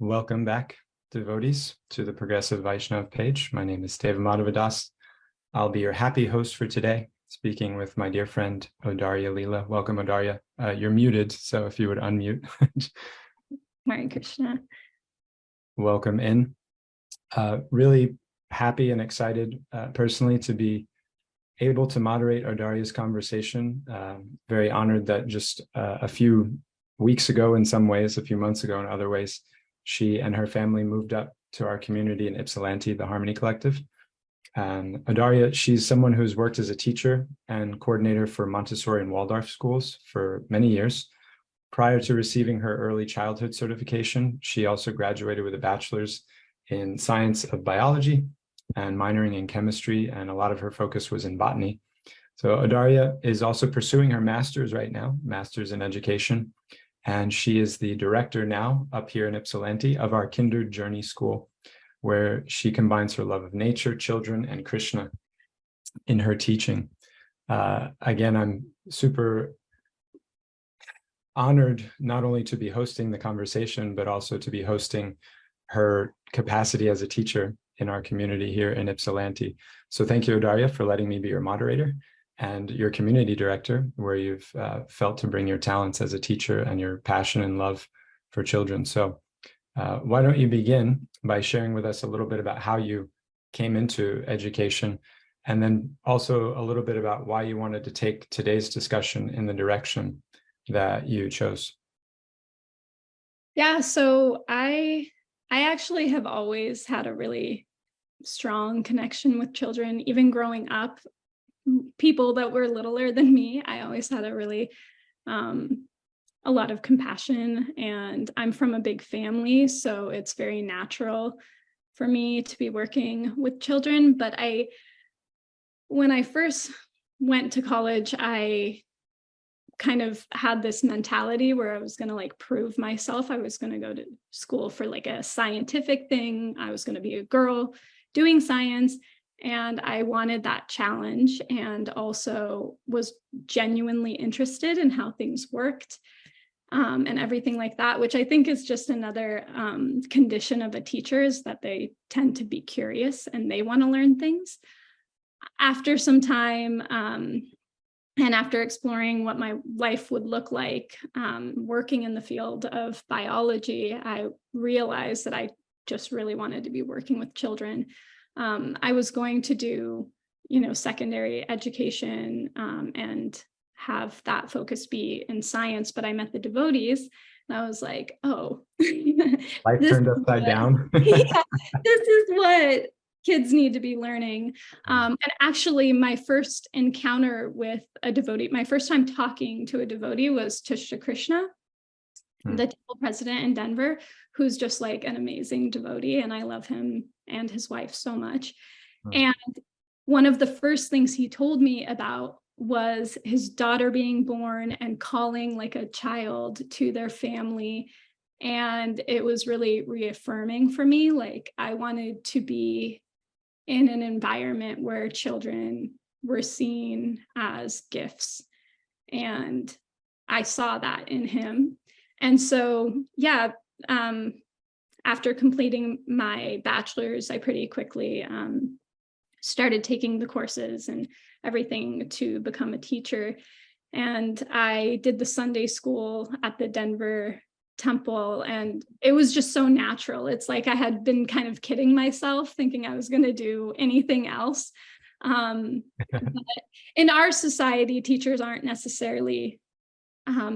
Welcome back, devotees, to the Progressive Vaishnava page. My name is Audarya Lila Dasi. I'll be your happy host for today, speaking with my dear friend, Audarya Lila. Welcome, Audarya. You're muted, so if you would unmute. Hare Krishna. Welcome in. Really happy and excited personally to be able to moderate Audarya's conversation. Very honored that just a few weeks ago, in some ways, a few months ago in other ways, she and her family moved up to our community in Ypsilanti, the Harmony Collective. And Audarya, she's someone who's worked as a teacher and coordinator for Montessori and Waldorf schools for many years. Prior to receiving her early childhood certification, she also graduated with a bachelor's in science of biology and minoring in chemistry, and a lot of her focus was in botany. So Audarya is also pursuing her master's right now, master's in education, and she is the director now up here in Ypsilanti of our Kinder Journey School, where she combines her love of nature, children, and Krishna in her teaching. Again, I'm super honored not only to be hosting the conversation, but also to be hosting her capacity as a teacher in our community here in Ypsilanti. So thank you, Audarya, for letting me be your moderator and your community director, where you've felt to bring your talents as a teacher and your passion and love for children. So why don't you begin by sharing with us a little bit about how you came into education, and then also a little bit about why you wanted to take today's discussion in the direction that you chose. Yeah, so I actually have always had a really strong connection with children. Even growing up, people that were littler than me, I always had a really a lot of compassion, and I'm from a big family, so it's very natural for me to be working with children. But when I first went to college, I kind of had this mentality where I was going to prove myself. I was going to go to school for a scientific thing. I was going to be a girl doing science, and I wanted that challenge, and also was genuinely interested in how things worked and everything like that, which I think is just another condition of a teacher, is that they tend to be curious and they want to learn things. After some time, and after exploring what my life would look like working in the field of biology, I realized that I just really wanted to be working with children. I was going to do, secondary education and have that focus be in science, but I met the devotees and I was like, oh, Life turned upside down. Yeah, this is what kids need to be learning. And actually, my first encounter with a devotee, my first time talking to a devotee, was Tushya Krishna, the temple president in Denver, who's just an amazing devotee. And I love him and his wife so much. And one of the first things he told me about was his daughter being born and calling a child to their family. And it was really reaffirming for me. I wanted to be in an environment where children were seen as gifts. And I saw that in him. And so, yeah, after completing my bachelor's, I pretty quickly started taking the courses and everything to become a teacher. And I did the Sunday school at the Denver temple, and it was just so natural. It's I had been kind of kidding myself, thinking I was going to do anything else. But in our society, teachers aren't necessarily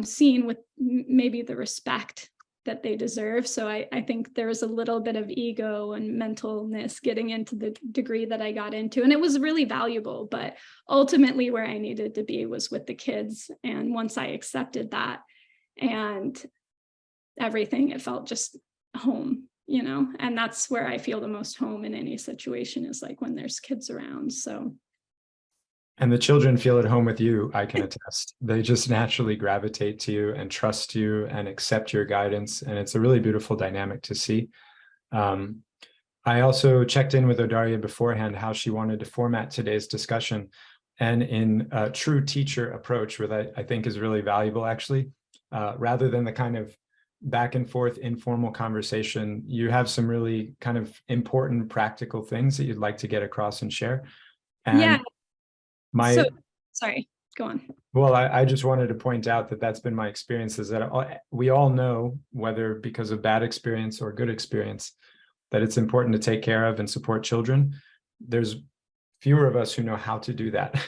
seen with maybe the respect that they deserve. So I think there was a little bit of ego and mentalness getting into the degree that I got into, and it was really valuable. But ultimately, where I needed to be was with the kids. And once I accepted that and everything, it felt just home, and that's where I feel the most home in any situation, is when there's kids around. So. And the children feel at home with you, I can attest. They just naturally gravitate to you and trust you and accept your guidance. And it's a really beautiful dynamic to see. I also checked in with Audarya beforehand how she wanted to format today's discussion. And in a true teacher approach, where I think is really valuable, actually, rather than the kind of back and forth informal conversation, you have some really kind of important practical things that you'd like to get across and share. And Yeah. my Sorry, go on. Well, I just wanted to point out that that's been my experience, is that we all know, whether because of bad experience or good experience, that it's important to take care of and support children. There's fewer of us who know how to do that.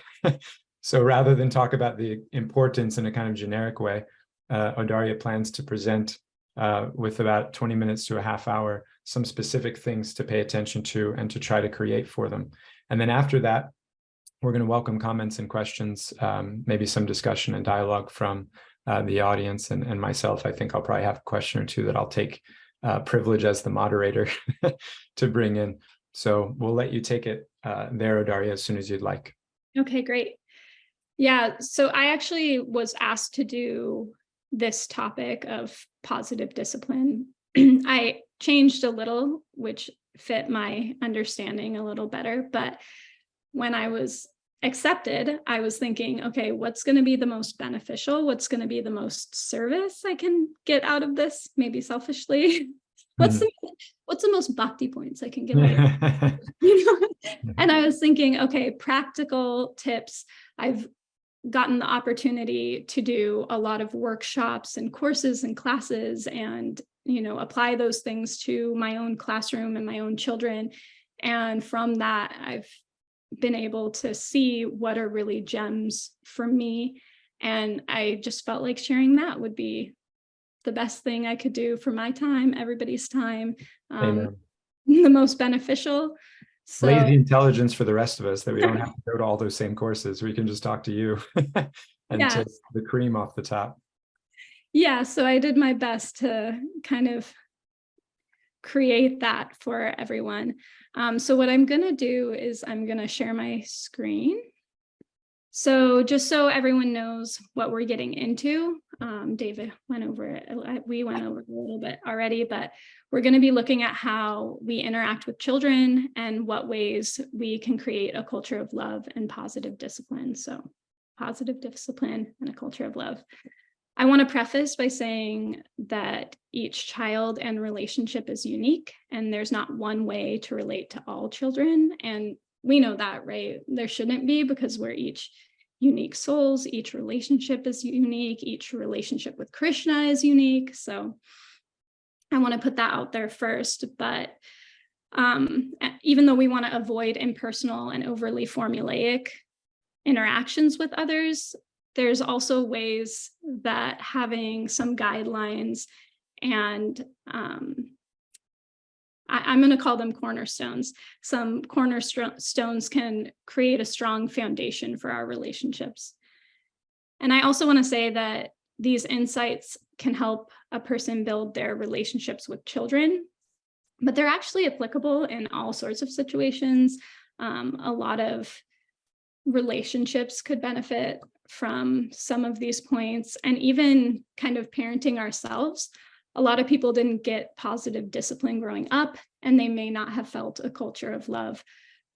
So rather than talk about the importance in a kind of generic way, Audarya plans to present with about 20 minutes to a half hour, some specific things to pay attention to and to try to create for them. And then after that, we're going to welcome comments and questions, maybe some discussion and dialogue from the audience and myself. I think I'll probably have a question or two that I'll take privilege as the moderator to bring in. So we'll let you take it there, Audarya, as soon as you'd like. Okay, great. Yeah, so I actually was asked to do this topic of positive discipline. I changed a little, which fit my understanding a little better. But when I was accepted, I was thinking, okay, what's going to be the most beneficial? What's going to be the most service I can get out of this? Maybe selfishly. What's the most bhakti points I can give out of And I was thinking, okay, practical tips. I've gotten the opportunity to do a lot of workshops and courses and classes and, apply those things to my own classroom and my own children. And from that, I've been able to see what are really gems for me. And I just felt like sharing that would be the best thing I could do for my time, everybody's time, the most beneficial. So, lazy intelligence for the rest of us, that we don't have to go to all those same courses. We can just talk to you and take the cream off the top. Yeah, so I did my best to kind of create that for everyone. So what I'm going to do is I'm going to share my screen. So just so everyone knows what we're getting into, David went over it. We went over it a little bit already, but we're going to be looking at how we interact with children and what ways we can create a culture of love and positive discipline. So positive discipline and a culture of love. I want to preface by saying that each child and relationship is unique, and there's not one way to relate to all children. And we know that, right? There shouldn't be, because we're each unique souls. Each relationship is unique. Each relationship with Krishna is unique. So I want to put that out there first. But even though we want to avoid impersonal and overly formulaic interactions with others, there's also ways that having some guidelines and I'm going to call them cornerstones. Some cornerstones can create a strong foundation for our relationships. And I also want to say that these insights can help a person build their relationships with children, but they're actually applicable in all sorts of situations. A lot of relationships could benefit from some of these points, and even kind of parenting ourselves. A lot of people didn't get positive discipline growing up, and they may not have felt a culture of love.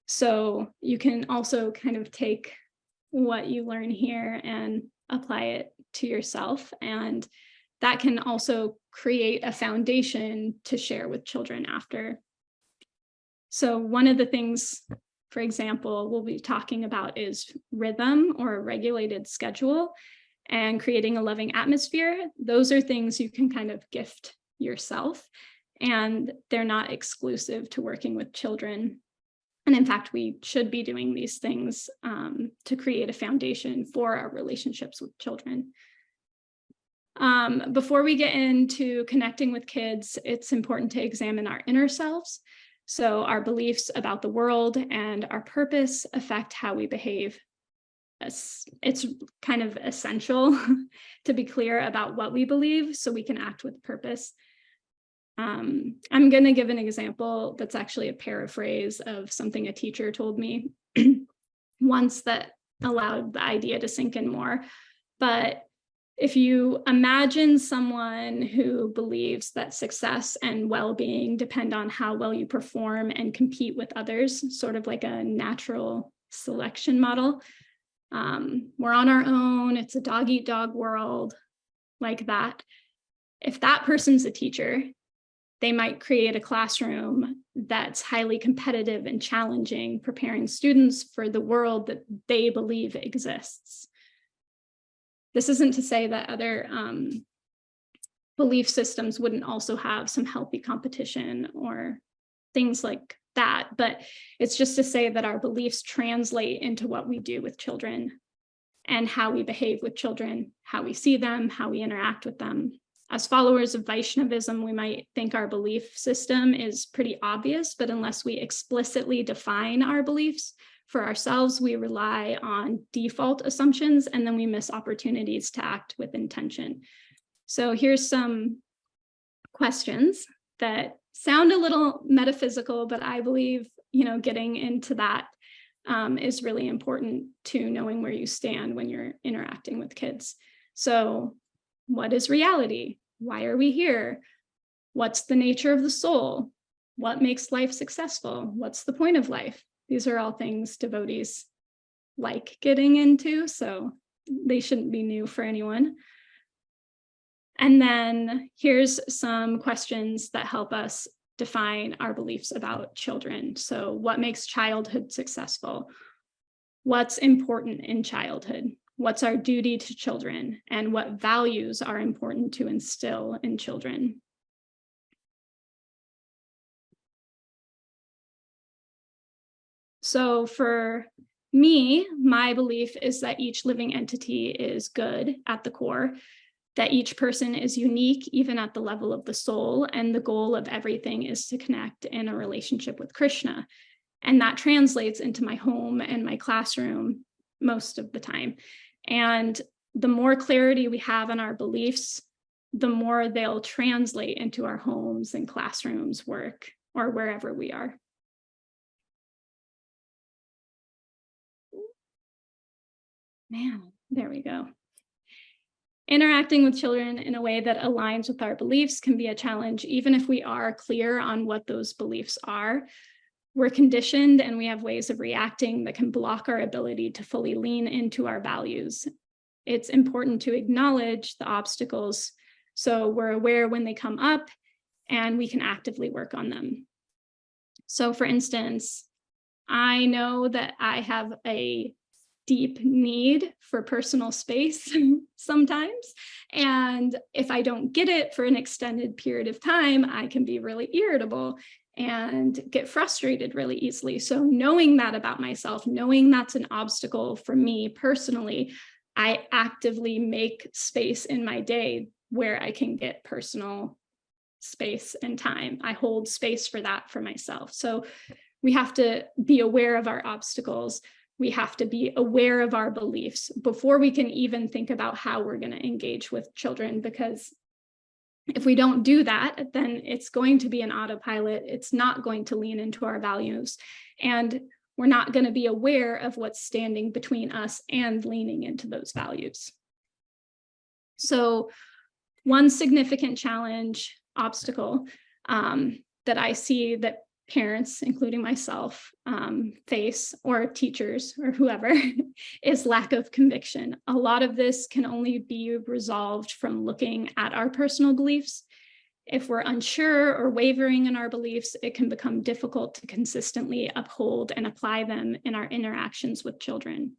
So you can also kind of take what you learn here and apply it to yourself. And that can also create a foundation to share with children after. So one of the things, for example, we'll be talking about is rhythm or a regulated schedule and creating a loving atmosphere. Those are things you can kind of gift yourself, and they're not exclusive to working with children. And in fact, we should be doing these things to create a foundation for our relationships with children. Before we get into connecting with kids, it's important to examine our inner selves. So our beliefs about the world and our purpose affect how we behave. It's kind of essential to be clear about what we believe so we can act with purpose. I'm going to give an example that's actually a paraphrase of something a teacher told me once that allowed the idea to sink in more. But if you imagine someone who believes that success and well-being depend on how well you perform and compete with others, sort of like a natural selection model, we're on our own, it's a dog-eat-dog world, like that. If that person's a teacher, they might create a classroom that's highly competitive and challenging, preparing students for the world that they believe exists. This isn't to say that other belief systems wouldn't also have some healthy competition or things like that, but it's just to say that our beliefs translate into what we do with children and how we behave with children, how we see them, how we interact with them. As followers of Vaishnavism, we might think our belief system is pretty obvious, but unless we explicitly define our beliefs for ourselves, we rely on default assumptions, and then we miss opportunities to act with intention. So here's some questions that sound a little metaphysical, but I believe, getting into that is really important to knowing where you stand when you're interacting with kids. So, what is reality? Why are we here? What's the nature of the soul? What makes life successful? What's the point of life? These are all things devotees like getting into, so they shouldn't be new for anyone. And then here's some questions that help us define our beliefs about children. So, what makes childhood successful? What's important in childhood? What's our duty to children? And what values are important to instill in children? So for me, my belief is that each living entity is good at the core, that each person is unique, even at the level of the soul, and the goal of everything is to connect in a relationship with Krishna. And that translates into my home and my classroom most of the time. And the more clarity we have in our beliefs, the more they'll translate into our homes and classrooms, work, or wherever we are. Man, there we go. Interacting with children in a way that aligns with our beliefs can be a challenge, even if we are clear on what those beliefs are. We're conditioned and we have ways of reacting that can block our ability to fully lean into our values. It's important to acknowledge the obstacles so we're aware when they come up and we can actively work on them. So for instance, I know that I have a deep need for personal space sometimes. And if I don't get it for an extended period of time, I can be really irritable and get frustrated really easily. So knowing that about myself, knowing that's an obstacle for me personally, I actively make space in my day where I can get personal space and time. I hold space for that for myself. So we have to be aware of our obstacles. We have to be aware of our beliefs before we can even think about how we're going to engage with children, because if we don't do that, then it's going to be an autopilot. It's not going to lean into our values, and we're not going to be aware of what's standing between us and leaning into those values. So one significant challenge, obstacle that I see that parents, including myself, face, or teachers or whoever, is lack of conviction. A lot of this can only be resolved from looking at our personal beliefs. If we're unsure or wavering in our beliefs, it can become difficult to consistently uphold and apply them in our interactions with children.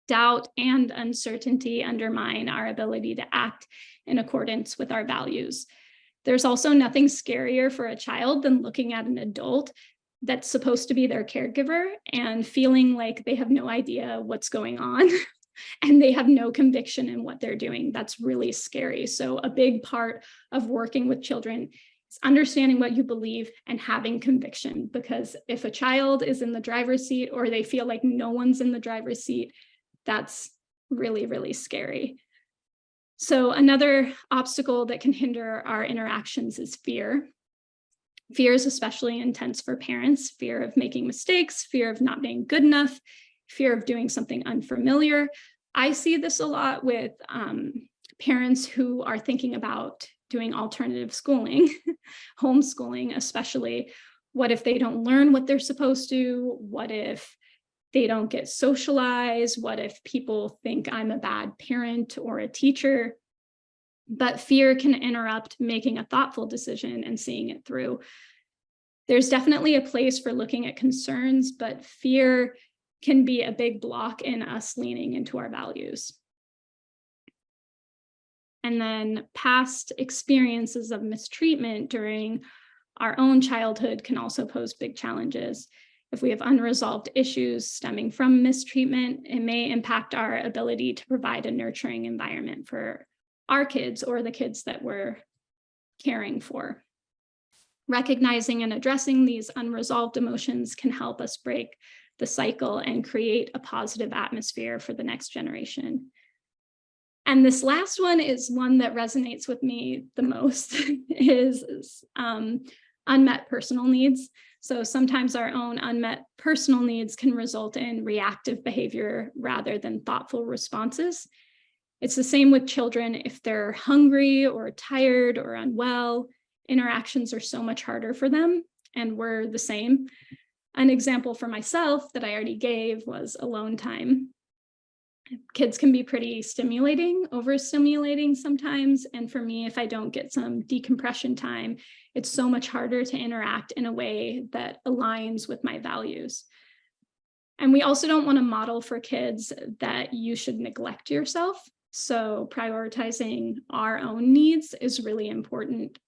Doubt and uncertainty undermine our ability to act in accordance with our values. There's also nothing scarier for a child than looking at an adult that's supposed to be their caregiver and feeling like they have no idea what's going on and they have no conviction in what they're doing. That's really scary. So a big part of working with children is understanding what you believe and having conviction, because if a child is in the driver's seat or they feel like no one's in the driver's seat, that's really, really scary. So another obstacle that can hinder our interactions is fear. Fear is especially intense for parents: fear of making mistakes, fear of not being good enough, fear of doing something unfamiliar. I see this a lot with parents who are thinking about doing alternative schooling, homeschooling especially. What if they don't learn what they're supposed to? What if they don't get socialized? What if people think I'm a bad parent or a teacher? but fear can interrupt making a thoughtful decision and seeing it through. There's definitely a place for looking at concerns, but fear can be a big block in us leaning into our values. And then past experiences of mistreatment during our own childhood can also pose big challenges. If we have unresolved issues stemming from mistreatment, it may impact our ability to provide a nurturing environment for our kids or the kids that we're caring for. Recognizing and addressing these unresolved emotions can help us break the cycle and create a positive atmosphere for the next generation. And this last one is one that resonates with me the most, is unmet personal needs. So sometimes our own unmet personal needs can result in reactive behavior rather than thoughtful responses. It's the same with children. If they're hungry or tired or unwell, interactions are so much harder for them, and we're the same. An example for myself that I already gave was alone time. Kids can be pretty stimulating, overstimulating sometimes. And for me, if I don't get some decompression time, it's so much harder to interact in a way that aligns with my values. And we also don't want to model for kids that you should neglect yourself. So prioritizing our own needs is really important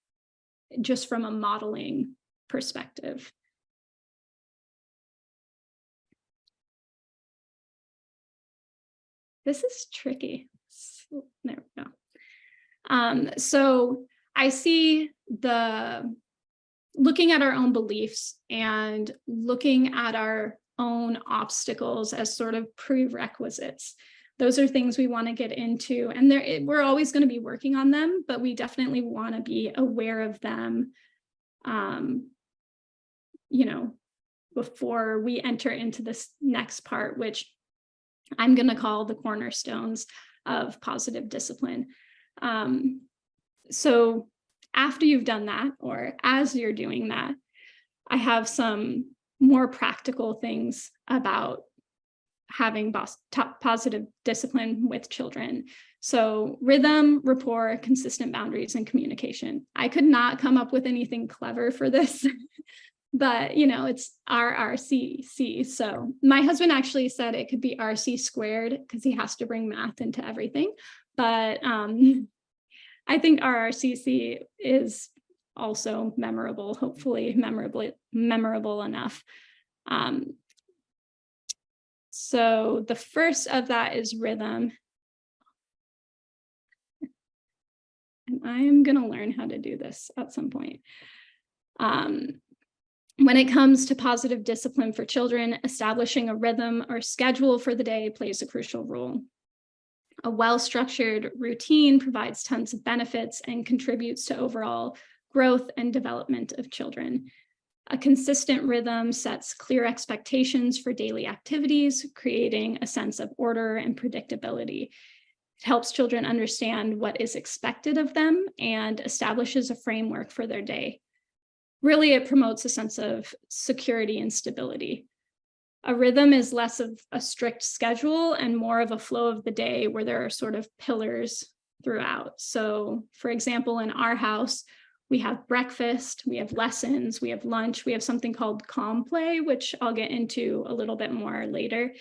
just from a modeling perspective. This is tricky. So, there we go. So I see looking at our own beliefs and looking at our own obstacles as sort of prerequisites. Those are things we want to get into, and we're always going to be working on them, but we definitely want to be aware of them, before we enter into this next part, which I'm going to call the cornerstones of positive discipline. So after you've done that, or as you're doing that, I have some more practical things about having positive discipline with children. So rhythm, rapport, consistent boundaries, and communication. I could not come up with anything clever for this. But, it's RRCC. So my husband actually said it could be RC squared because he has to bring math into everything. But I think RRCC is also memorable, hopefully memorable enough. So the first of that is rhythm. And I am going to learn how to do this at some point. When it comes to positive discipline for children, establishing a rhythm or schedule for the day plays a crucial role. A well-structured routine provides tons of benefits and contributes to overall growth and development of children. A consistent rhythm sets clear expectations for daily activities, creating a sense of order and predictability. It helps children understand what is expected of them and establishes a framework for their day. Really, it promotes a sense of security and stability. A rhythm is less of a strict schedule and more of a flow of the day where there are sort of pillars throughout. So, for example, in our house, we have breakfast, we have lessons, we have lunch, we have something called calm play, which I'll get into a little bit more later,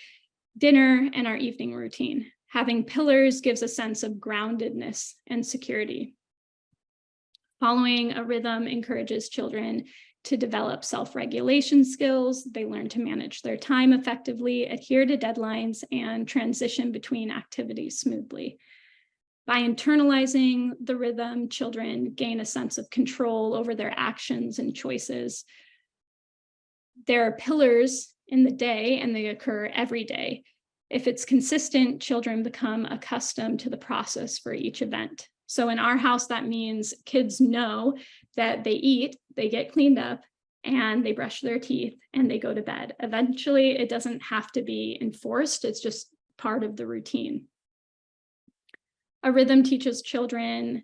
dinner, and our evening routine. Having pillars gives a sense of groundedness and security. Following a rhythm encourages children to develop self-regulation skills. They learn to manage their time effectively, adhere to deadlines, and transition between activities smoothly. By internalizing the rhythm, children gain a sense of control over their actions and choices. There are pillars in the day, and they occur every day. If it's consistent, children become accustomed to the process for each event. So in our house, that means kids know that they eat, they get cleaned up, and they brush their teeth, and they go to bed. Eventually, it doesn't have to be enforced. It's just part of the routine. A rhythm teaches children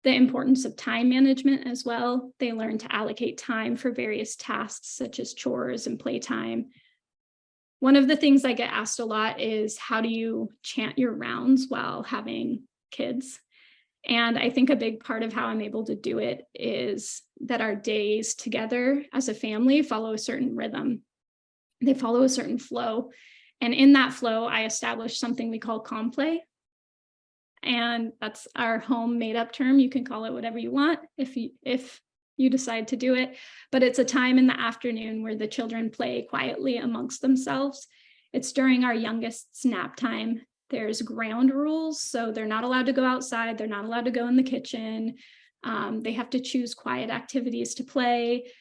the importance of time management as well. They learn to allocate time for various tasks, such as chores and playtime. One of the things I get asked a lot is, how do you chant your rounds while having kids? And I think a big part of how I'm able to do it is that our days together as a family follow a certain rhythm. They follow a certain flow. And in that flow, I establish something we call calm play. And that's our home made up term. You can call it whatever you want if you decide to do it. But it's a time in the afternoon where the children play quietly amongst themselves. It's during our youngest's nap time. There's ground rules. So they're not allowed to go outside. They're not allowed to go in the kitchen. They have to choose quiet activities to play.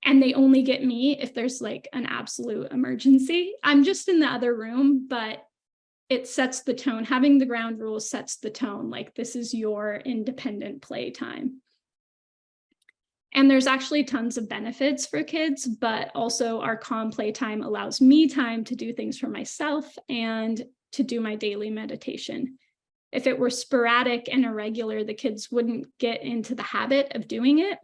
And they only get me if there's like an absolute emergency. I'm just in the other room, but it sets the tone. Having the ground rules sets the tone. Like, this is your independent play time. And there's actually tons of benefits for kids, but also our calm play time allows me time to do things for myself and to do my daily meditation. If it were sporadic and irregular, the kids wouldn't get into the habit of doing it.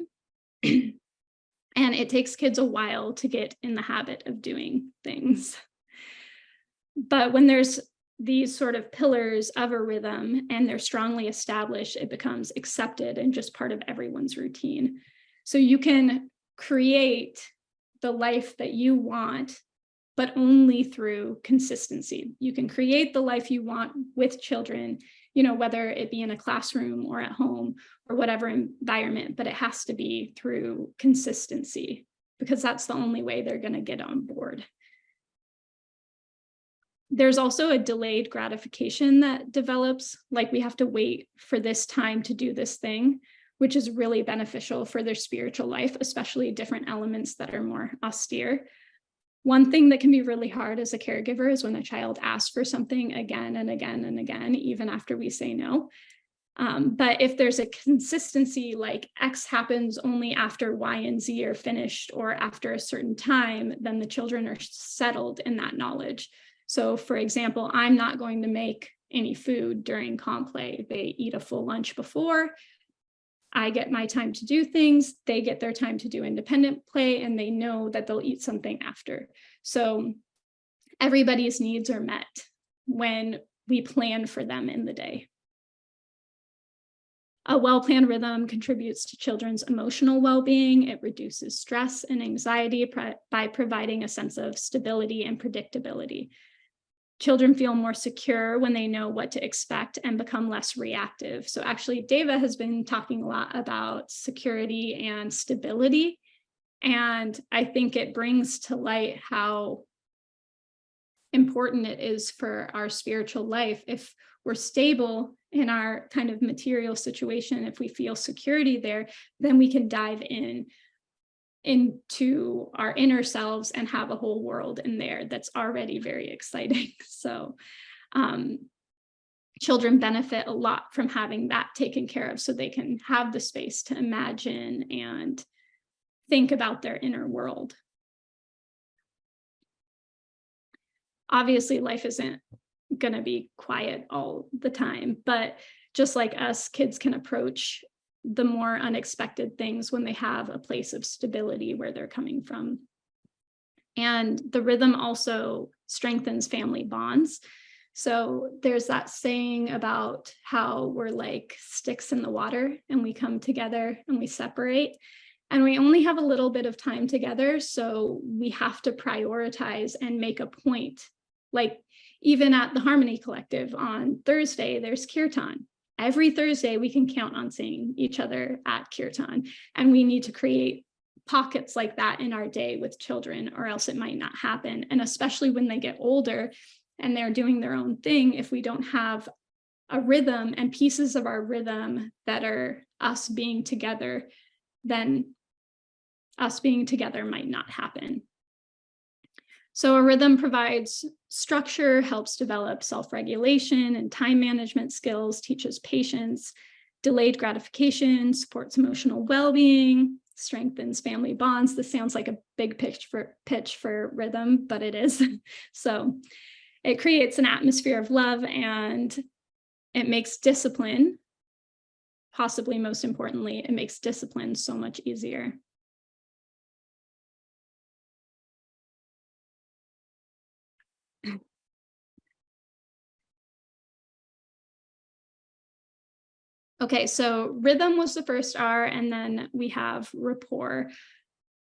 And it takes kids a while to get in the habit of doing things. But when there's these sort of pillars of a rhythm and they're strongly established, it becomes accepted and just part of everyone's routine. So you can create the life that you want, but only through consistency. You can create the life you want with children, whether it be in a classroom or at home or whatever environment, but it has to be through consistency, because that's the only way they're going to get on board. There's also a delayed gratification that develops, like we have to wait for this time to do this thing, which is really beneficial for their spiritual life, especially different elements that are more austere. One thing that can be really hard as a caregiver is when a child asks for something again and again and again, even after we say no. But if there's a consistency, like X happens only after Y and Z are finished or after a certain time, then the children are settled in that knowledge. So for example, I'm not going to make any food during calm play. They eat a full lunch before. I get my time to do things, they get their time to do independent play, and they know that they'll eat something after. So everybody's needs are met when we plan for them in the day. A well-planned rhythm contributes to children's emotional well-being. It reduces stress and anxiety by providing a sense of stability and predictability. Children feel more secure when they know what to expect and become less reactive. So actually, Deva has been talking a lot about security and stability. And I think it brings to light how important it is for our spiritual life. If we're stable in our kind of material situation, if we feel security there, then we can dive into our inner selves and have a whole world in there that's already very exciting. So children benefit a lot from having that taken care of, so they can have the space to imagine and think about their inner world. Obviously, life isn't going to be quiet all the time, but just like us, kids can approach the more unexpected things when they have a place of stability where they're coming from. And the rhythm also strengthens family bonds. So there's that saying about how we're like sticks in the water and we come together and we separate. And we only have a little bit of time together, so we have to prioritize and make a point. Like even at the Harmony Collective on Thursday, there's Kirtan. Every Thursday, we can count on seeing each other at Kirtan. And we need to create pockets like that in our day with children, or else it might not happen. And especially when they get older and they're doing their own thing, if we don't have a rhythm and pieces of our rhythm that are us being together, then us being together might not happen. So a rhythm provides structure, helps develop self-regulation and time management skills, teaches patience, delayed gratification, supports emotional well-being, strengthens family bonds. This sounds like a big pitch for rhythm, but it is. So it creates an atmosphere of love, and it makes discipline, possibly most importantly, it makes discipline so much easier. Okay, so rhythm was the first R, and then we have rapport.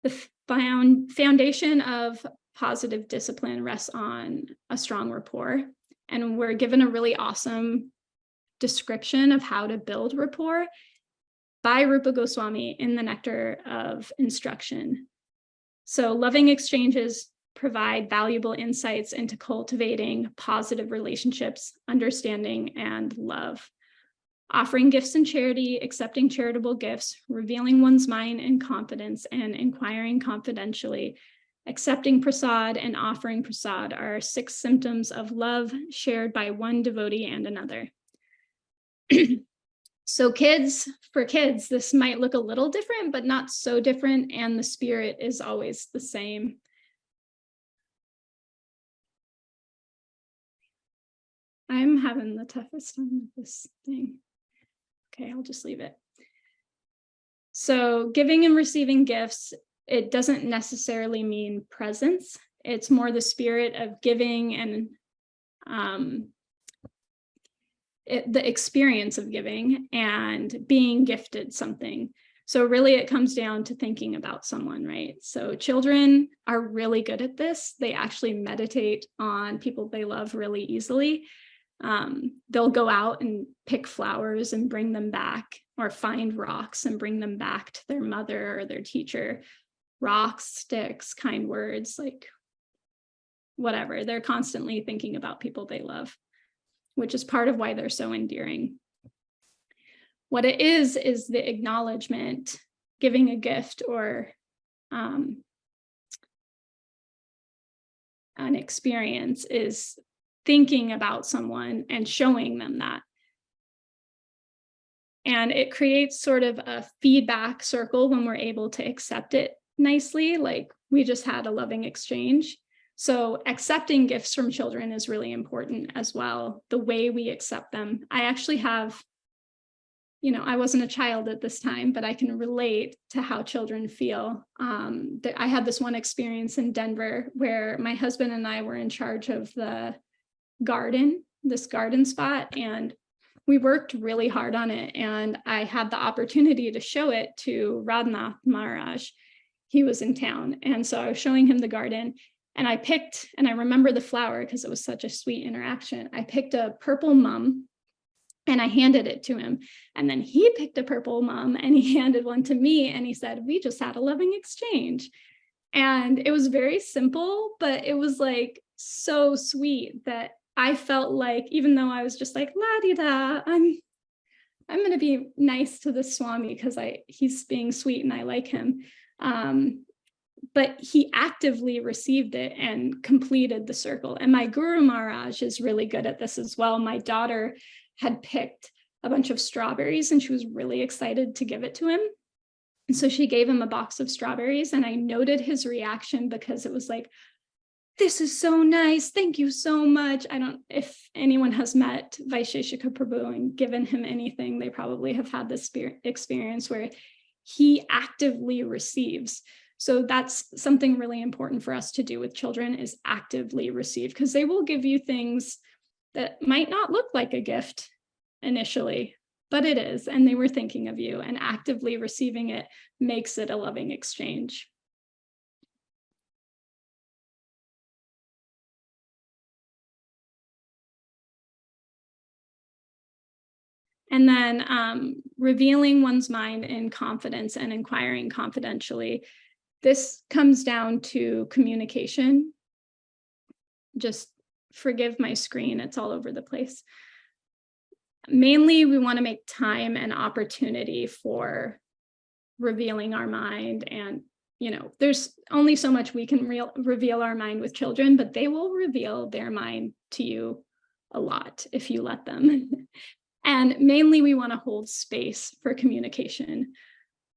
The foundation of positive discipline rests on a strong rapport. And we're given a really awesome description of how to build rapport by Rupa Goswami in the Nectar of Instruction. So loving exchanges provide valuable insights into cultivating positive relationships, understanding, and love. Offering gifts in charity, accepting charitable gifts, revealing one's mind in confidence, and inquiring confidentially, accepting prasad and offering prasad are 6 symptoms of love shared by one devotee and another. So for kids, this might look a little different, but not so different, and the spirit is always the same. I'm having the toughest time with this thing. Okay, I'll just leave it. So giving and receiving gifts, it doesn't necessarily mean presents. It's more the spirit of giving and the experience of giving and being gifted something. So really it comes down to thinking about someone, right? So children are really good at this. They actually meditate on people they love really easily. They'll go out and pick flowers and bring them back, or find rocks and bring them back to their mother or their teacher. Rocks, sticks, kind words, like whatever. They're constantly thinking about people they love, which is part of why they're so endearing. What it is the acknowledgement, giving a gift or an experience is thinking about someone and showing them that. And it creates sort of a feedback circle when we're able to accept it nicely, like we just had a loving exchange. So accepting gifts from children is really important as well, the way we accept them. I actually have, I wasn't a child at this time, but I can relate to how children feel. I had this one experience in Denver where my husband and I were in charge of this garden spot, and we worked really hard on it. And I had the opportunity to show it to Radhanath Maharaj. He was in town. And so I was showing him the garden, and I remember the flower because it was such a sweet interaction. I picked a purple mum and I handed it to him. And then he picked a purple mum and he handed one to me. And he said, "We just had a loving exchange." And it was very simple, but it was like so sweet that I felt like, even though I was just like, la-di-da, I'm going to be nice to the Swami because he's being sweet and I like him. But he actively received it and completed the circle. And my Guru Maharaj is really good at this as well. My daughter had picked a bunch of strawberries and she was really excited to give it to him. And so she gave him a box of strawberries, and I noted his reaction because it was like, "This is so nice. Thank you so much." If anyone has met Vaisheshika Prabhu and given him anything, they probably have had this experience where he actively receives. So that's something really important for us to do with children, is actively receive, because they will give you things that might not look like a gift initially, but it is, and they were thinking of you, and actively receiving it makes it a loving exchange. And then revealing one's mind in confidence and inquiring confidentially. This comes down to communication. Just forgive my screen, it's all over the place. Mainly, we want to make time and opportunity for revealing our mind. And, there's only so much we can reveal our mind with children, but they will reveal their mind to you a lot if you let them. And mainly, we want to hold space for communication.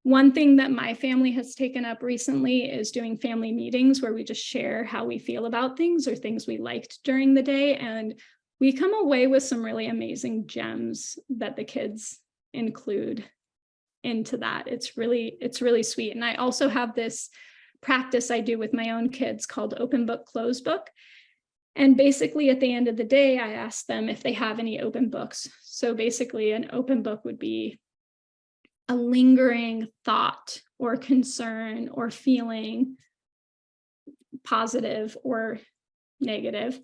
One thing that my family has taken up recently is doing family meetings where we just share how we feel about things or things we liked during the day. And we come away with some really amazing gems that the kids include into that. It's really sweet. And I also have this practice I do with my own kids called open book, closed book. And basically at the end of the day, I ask them if they have any open books. So basically an open book would be a lingering thought or concern or feeling, positive or negative.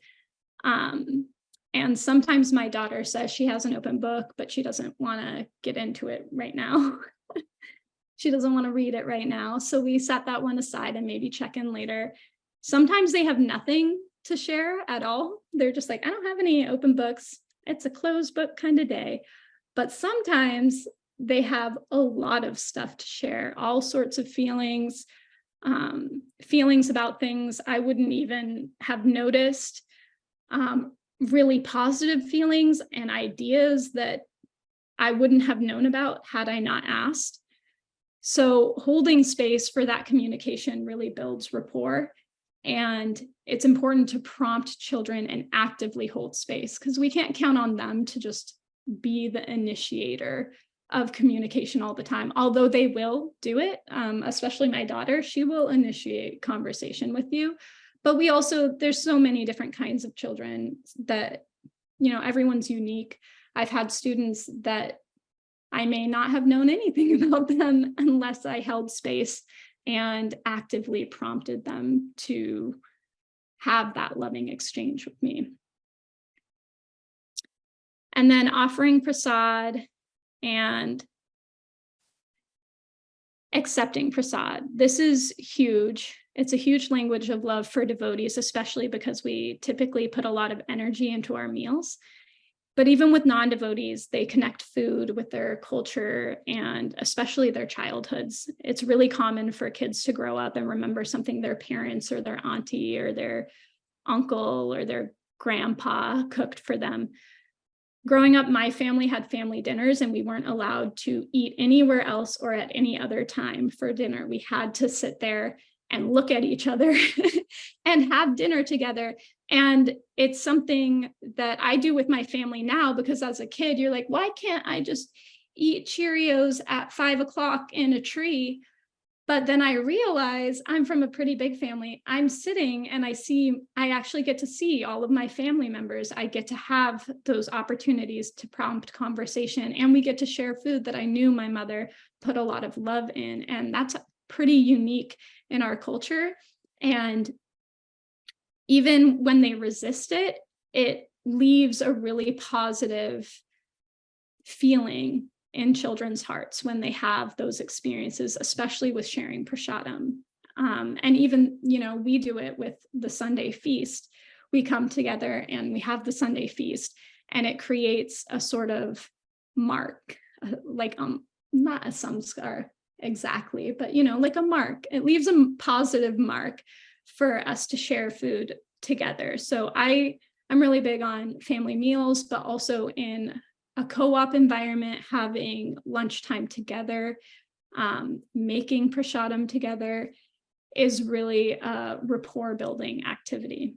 And sometimes my daughter says she has an open book, but she doesn't want to get into it right now. She doesn't want to read it right now. So we set that one aside and maybe check in later. Sometimes they have nothing to share at all. They're just like, I don't have any open books. It's a closed book kind of day. But sometimes they have a lot of stuff to share, all sorts of feelings, feelings about things I wouldn't even have noticed, really positive feelings and ideas that I wouldn't have known about had I not asked. So holding space for that communication really builds rapport. And it's important to prompt children and actively hold space, because we can't count on them to just be the initiator of communication all the time, although they will do it. Especially my daughter, she will initiate conversation with you. But we also, there's so many different kinds of children that, everyone's unique. I've had students that I may not have known anything about them unless I held space and actively prompted them to have that loving exchange with me. And then offering prasad and accepting prasad. This is huge. It's a huge language of love for devotees, especially because we typically put a lot of energy into our meals. But even with non-devotees, they connect food with their culture and especially their childhoods. It's really common for kids to grow up and remember something their parents or their auntie or their uncle or their grandpa cooked for them. Growing up, my family had family dinners and we weren't allowed to eat anywhere else or at any other time for dinner. We had to sit there and look at each other and have dinner together. And it's something that I do with my family now, because as a kid, you're like, why can't I just eat Cheerios at 5 o'clock in a tree? But then I realize I'm from a pretty big family. I'm sitting and I actually get to see all of my family members. I get to have those opportunities to prompt conversation, and we get to share food that I knew my mother put a lot of love in. And that's pretty unique in our culture. And even when they resist it, it leaves a really positive feeling in children's hearts when they have those experiences, especially with sharing prasadam. And even, we do it with the Sunday feast. We come together and we have the Sunday feast, and it creates a sort of mark, like not a samskar exactly, but like a mark. It leaves a positive mark for us to share food together. So I'm really big on family meals, but also in a co-op environment, having lunchtime together, making prasadam together is really a rapport building activity.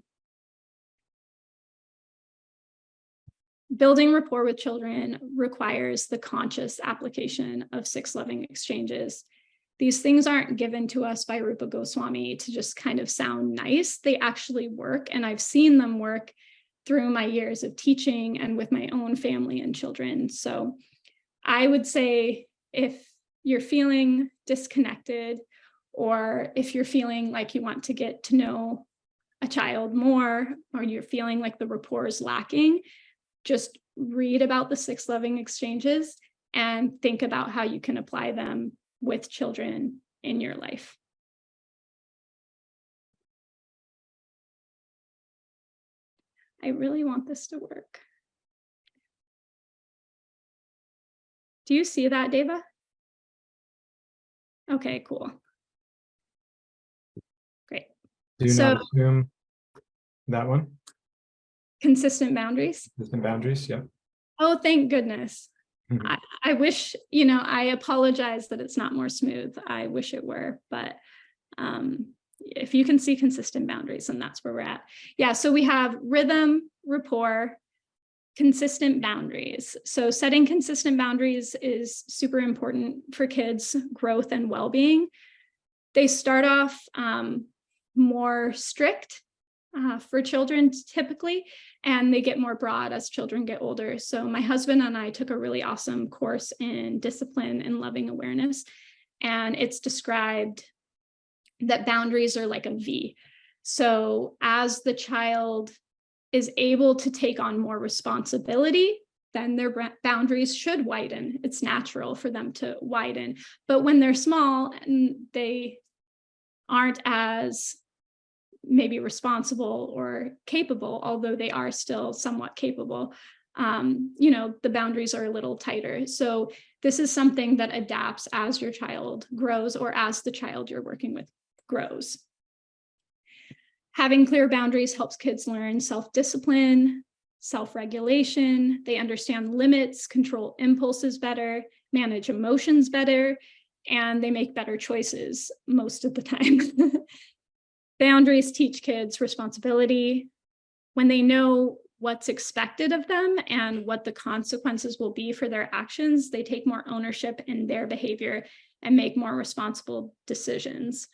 Building rapport with children requires the conscious application of 6 loving exchanges. These things aren't given to us by Rupa Goswami to just kind of sound nice. They actually work, and I've seen them work through my years of teaching and with my own family and children. So I would say if you're feeling disconnected, or if you're feeling like you want to get to know a child more, or you're feeling like the rapport is lacking, just read about the 6 loving exchanges and think about how you can apply them with children in your life. I really want this to work. Do you see that, Deva? Okay, cool. Great. Do not assume that one. Consistent boundaries. Consistent boundaries, yeah. Oh, thank goodness. Mm-hmm. I wish, I apologize that it's not more smooth. I wish it were, but if you can see consistent boundaries, then that's where we're at. Yeah, so we have rhythm, rapport, consistent boundaries. So setting consistent boundaries is super important for kids' growth and well-being. They start off more strict, for children typically, and they get more broad as children get older. So my husband and I took a really awesome course in discipline and loving awareness, and it's described that boundaries are like a V. So as the child is able to take on more responsibility, then their boundaries should widen. It's natural for them to widen. But when they're small and they aren't as maybe responsible or capable, although they are still somewhat capable, the boundaries are a little tighter. So this is something that adapts as your child grows or as the child you're working with grows. Having clear boundaries helps kids learn self-discipline, self-regulation. They understand limits, control impulses better, manage emotions better, and they make better choices most of the time. Boundaries teach kids responsibility. When they know what's expected of them and what the consequences will be for their actions, they take more ownership in their behavior and make more responsible decisions,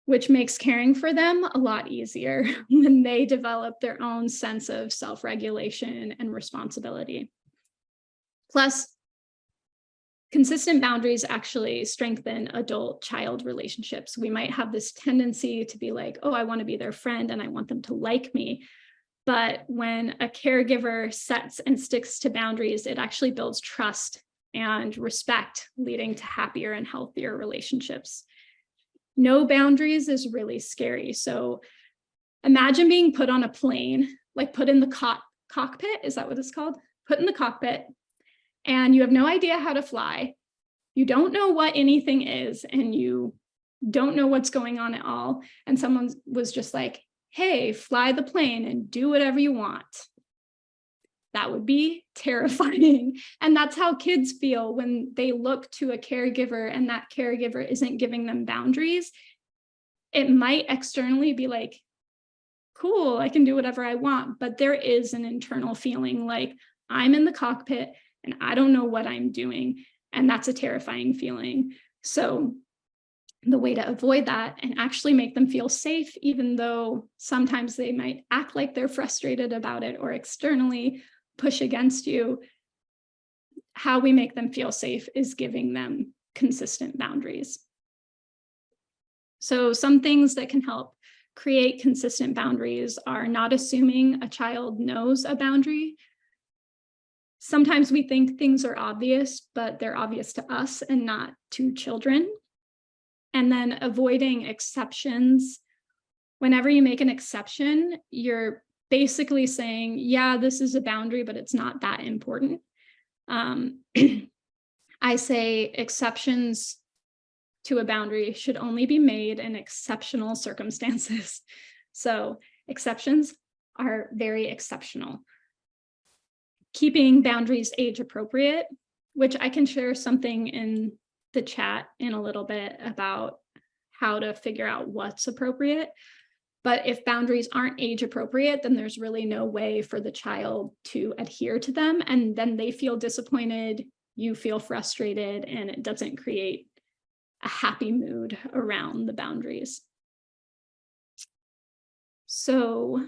which makes caring for them a lot easier when they develop their own sense of self-regulation and responsibility. Plus, consistent boundaries actually strengthen adult-child relationships. We might have this tendency to be like, oh, I want to be their friend and I want them to like me. But when a caregiver sets and sticks to boundaries, it actually builds trust and respect, leading to happier and healthier relationships. No boundaries is really scary. So imagine being put on a plane, like put in the cockpit. Is that what it's called? Put in the cockpit, and you have no idea how to fly. You don't know what anything is, and you don't know what's going on at all. And someone was just like, hey, fly the plane and do whatever you want. That would be terrifying. And that's how kids feel when they look to a caregiver and that caregiver isn't giving them boundaries. It might externally be like, cool, I can do whatever I want. But there is an internal feeling like I'm in the cockpit and I don't know what I'm doing. And that's a terrifying feeling. So the way to avoid that and actually make them feel safe, even though sometimes they might act like they're frustrated about it or externally push against you, how we make them feel safe is giving them consistent boundaries. So some things that can help create consistent boundaries are not assuming a child knows a boundary. Sometimes we think things are obvious, but they're obvious to us and not to children. And then avoiding exceptions. Whenever you make an exception, you're basically saying, yeah, this is a boundary, but it's not that important. I say exceptions to a boundary should only be made in exceptional circumstances. So exceptions are very exceptional. Keeping boundaries age appropriate, which I can share something in the chat in a little bit about how to figure out what's appropriate. But if boundaries aren't age appropriate, then there's really no way for the child to adhere to them. And then they feel disappointed, you feel frustrated, and it doesn't create a happy mood around the boundaries. So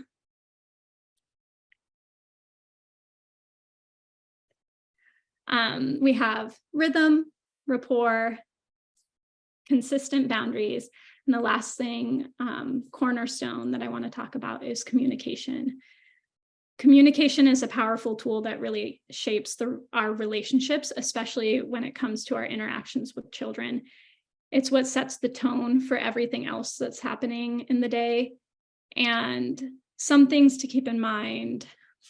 we have rhythm, rapport, consistent boundaries. And the last thing, cornerstone that I want to talk about is communication. Communication is a powerful tool that really shapes our relationships, especially when it comes to our interactions with children. It's what sets the tone for everything else that's happening in the day. And some things to keep in mind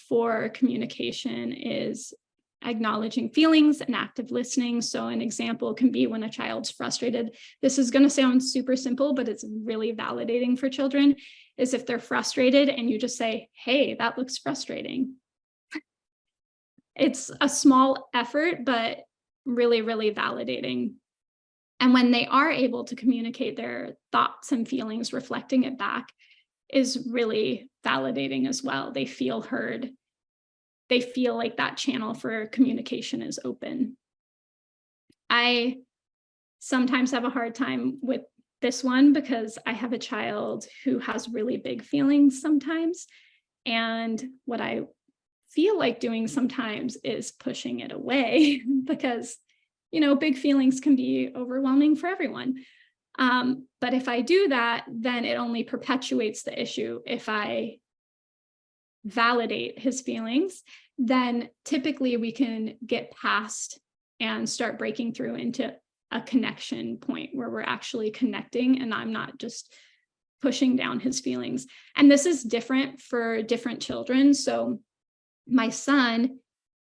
for communication is acknowledging feelings and active listening. So an example can be when a child's frustrated. This is going to sound super simple, but it's really validating for children, is if they're frustrated and you just say, hey, that looks frustrating. It's a small effort, but really, really validating. And when they are able to communicate their thoughts and feelings, reflecting it back is really validating as well. They feel heard. They feel like that channel for communication is open. I sometimes have a hard time with this one because I have a child who has really big feelings sometimes. And what I feel like doing sometimes is pushing it away because, big feelings can be overwhelming for everyone. But if I do that, then it only perpetuates the issue. If I validate his feelings, then typically we can get past and start breaking through into a connection point where we're actually connecting and I'm not just pushing down his feelings. And this is different for different children. So my son,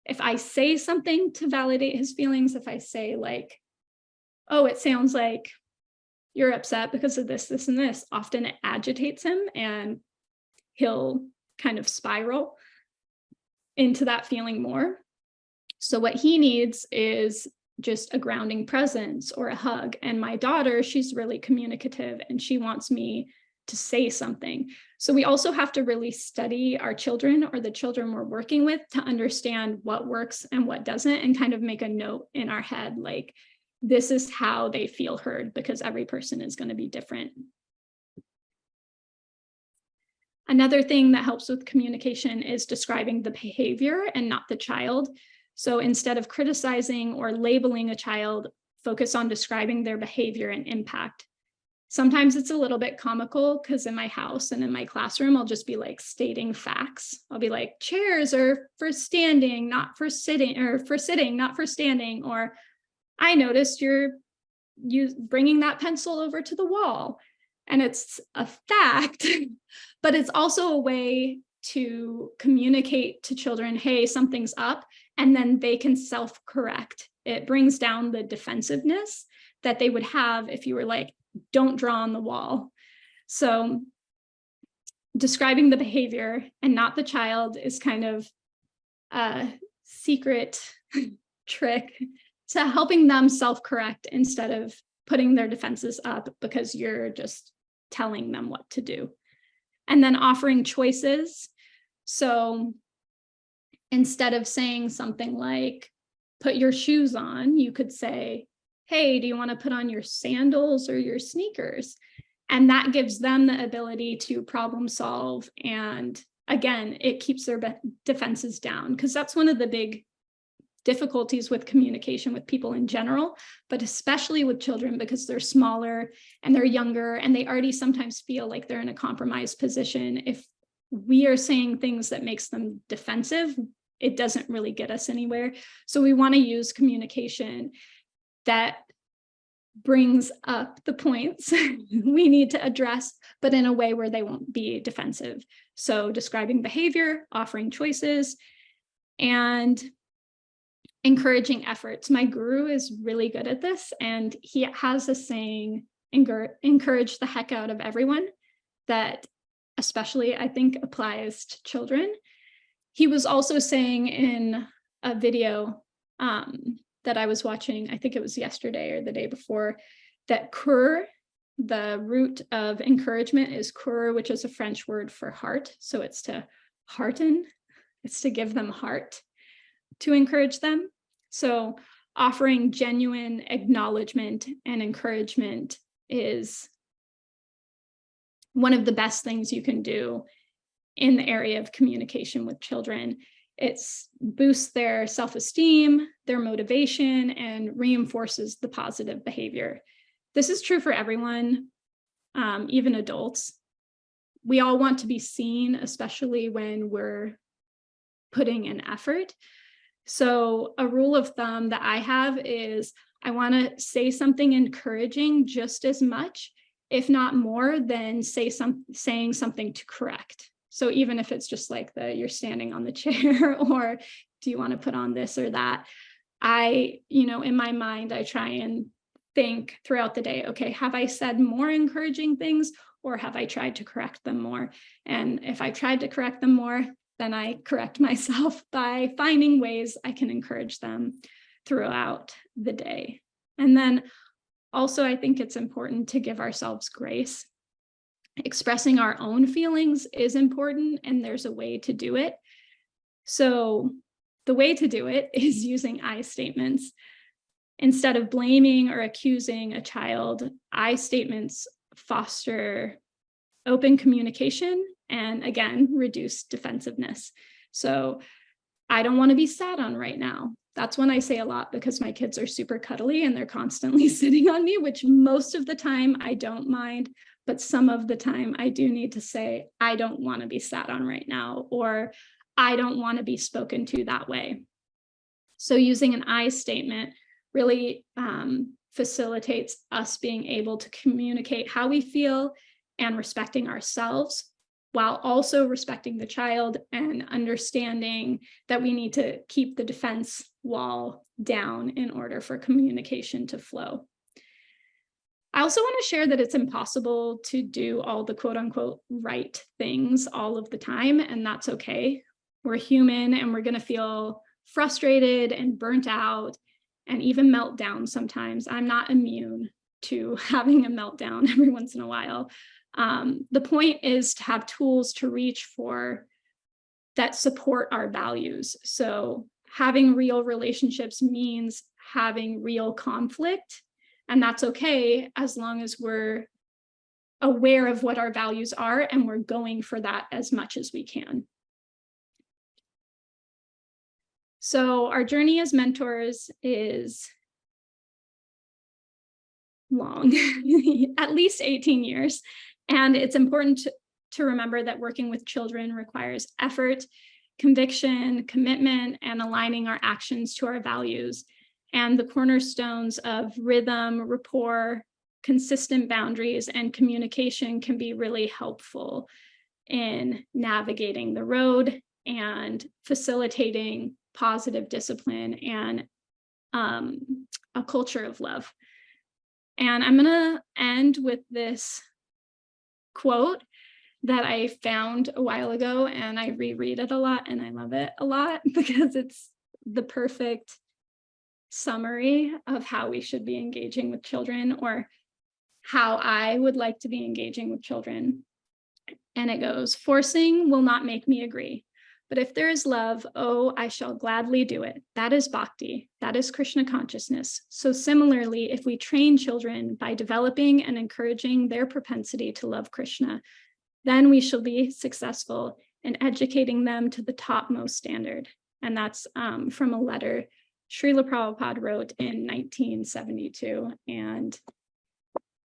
if I say something to validate his feelings, if I say like, oh, it sounds like you're upset because of this, this, and this, often it agitates him and he'll kind of spiral into that feeling more. So what he needs is just a grounding presence or a hug. And my daughter, she's really communicative and she wants me to say something. So we also have to really study our children or the children we're working with to understand what works and what doesn't, and kind of make a note in our head, like, this is how they feel heard, because every person is going to be different. Another thing that helps with communication is describing the behavior and not the child. So instead of criticizing or labeling a child, focus on describing their behavior and impact. Sometimes it's a little bit comical because in my house and in my classroom, I'll just be like stating facts. I'll be like, chairs are for standing, not for sitting, or for sitting, not for standing. Or I noticed you bringing that pencil over to the wall. And it's a fact, but it's also a way to communicate to children, hey, something's up, and then they can self-correct. It brings down the defensiveness that they would have if you were like, don't draw on the wall. So describing the behavior and not the child is kind of a secret trick to helping them self-correct instead of putting their defenses up because you're just telling them what to do. And then offering choices. So instead of saying something like, put your shoes on, you could say, hey, do you want to put on your sandals or your sneakers? And that gives them the ability to problem solve. And again, it keeps their defenses down, because that's one of the big difficulties with communication with people in general, but especially with children, because they're smaller and they're younger and they already sometimes feel like they're in a compromised position. If we are saying things that makes them defensive, it doesn't really get us anywhere. So we want to use communication that brings up the points we need to address, but in a way where they won't be defensive. So describing behavior, offering choices, and encouraging efforts. My guru is really good at this, and he has a saying, encourage the heck out of everyone, that especially I think applies to children. He was also saying in a video that I was watching, I think it was yesterday or the day before, that cœur, the root of encouragement is cœur, which is a French word for heart. So it's to hearten, it's to give them heart, to encourage them. So offering genuine acknowledgement and encouragement is one of the best things you can do in the area of communication with children. It boosts their self-esteem, their motivation, and reinforces the positive behavior. This is true for everyone, even adults. We all want to be seen, especially when we're putting in effort. So a rule of thumb that I have is I want to say something encouraging just as much, if not more, than saying something to correct. So even if it's just like you're standing on the chair or do you want to put on this or that, in my mind, I try and think throughout the day, okay, have I said more encouraging things or have I tried to correct them more? And if I tried to correct them more, then I correct myself by finding ways I can encourage them throughout the day. And then also, I think it's important to give ourselves grace. Expressing our own feelings is important, and there's a way to do it. So the way to do it is using I statements. Instead of blaming or accusing a child, I statements foster open communication and, again, reduce defensiveness. So I don't want to be sat on right now. That's when I say a lot, because my kids are super cuddly and they're constantly sitting on me, which most of the time I don't mind. But some of the time I do need to say, I don't want to be sat on right now, or I don't want to be spoken to that way. So using an I statement really facilitates us being able to communicate how we feel and respecting ourselves, while also respecting the child and understanding that we need to keep the defense wall down in order for communication to flow. I also want to share that it's impossible to do all the quote unquote right things all of the time, and that's okay. We're human and we're going to feel frustrated and burnt out and even meltdown sometimes. I'm not immune to having a meltdown every once in a while. The point is to have tools to reach for that support our values. So having real relationships means having real conflict, and that's okay as long as we're aware of what our values are and we're going for that as much as we can. So our journey as mentors is long, at least 18 years. And it's important to remember that working with children requires effort, conviction, commitment, and aligning our actions to our values. And the cornerstones of rhythm, rapport, consistent boundaries, and communication can be really helpful in navigating the road and facilitating positive discipline and a culture of love. And I'm going to end with this quote that I found a while ago, and I reread it a lot, and I love it a lot because it's the perfect summary of how we should be engaging with children, or how I would like to be engaging with children. And it goes, "Forcing will not make me agree. But if there is love, oh, I shall gladly do it. That is bhakti. That is Krishna consciousness. So similarly, if we train children by developing and encouraging their propensity to love Krishna, then we shall be successful in educating them to the topmost standard." And that's from a letter Srila Prabhupada wrote in 1972. And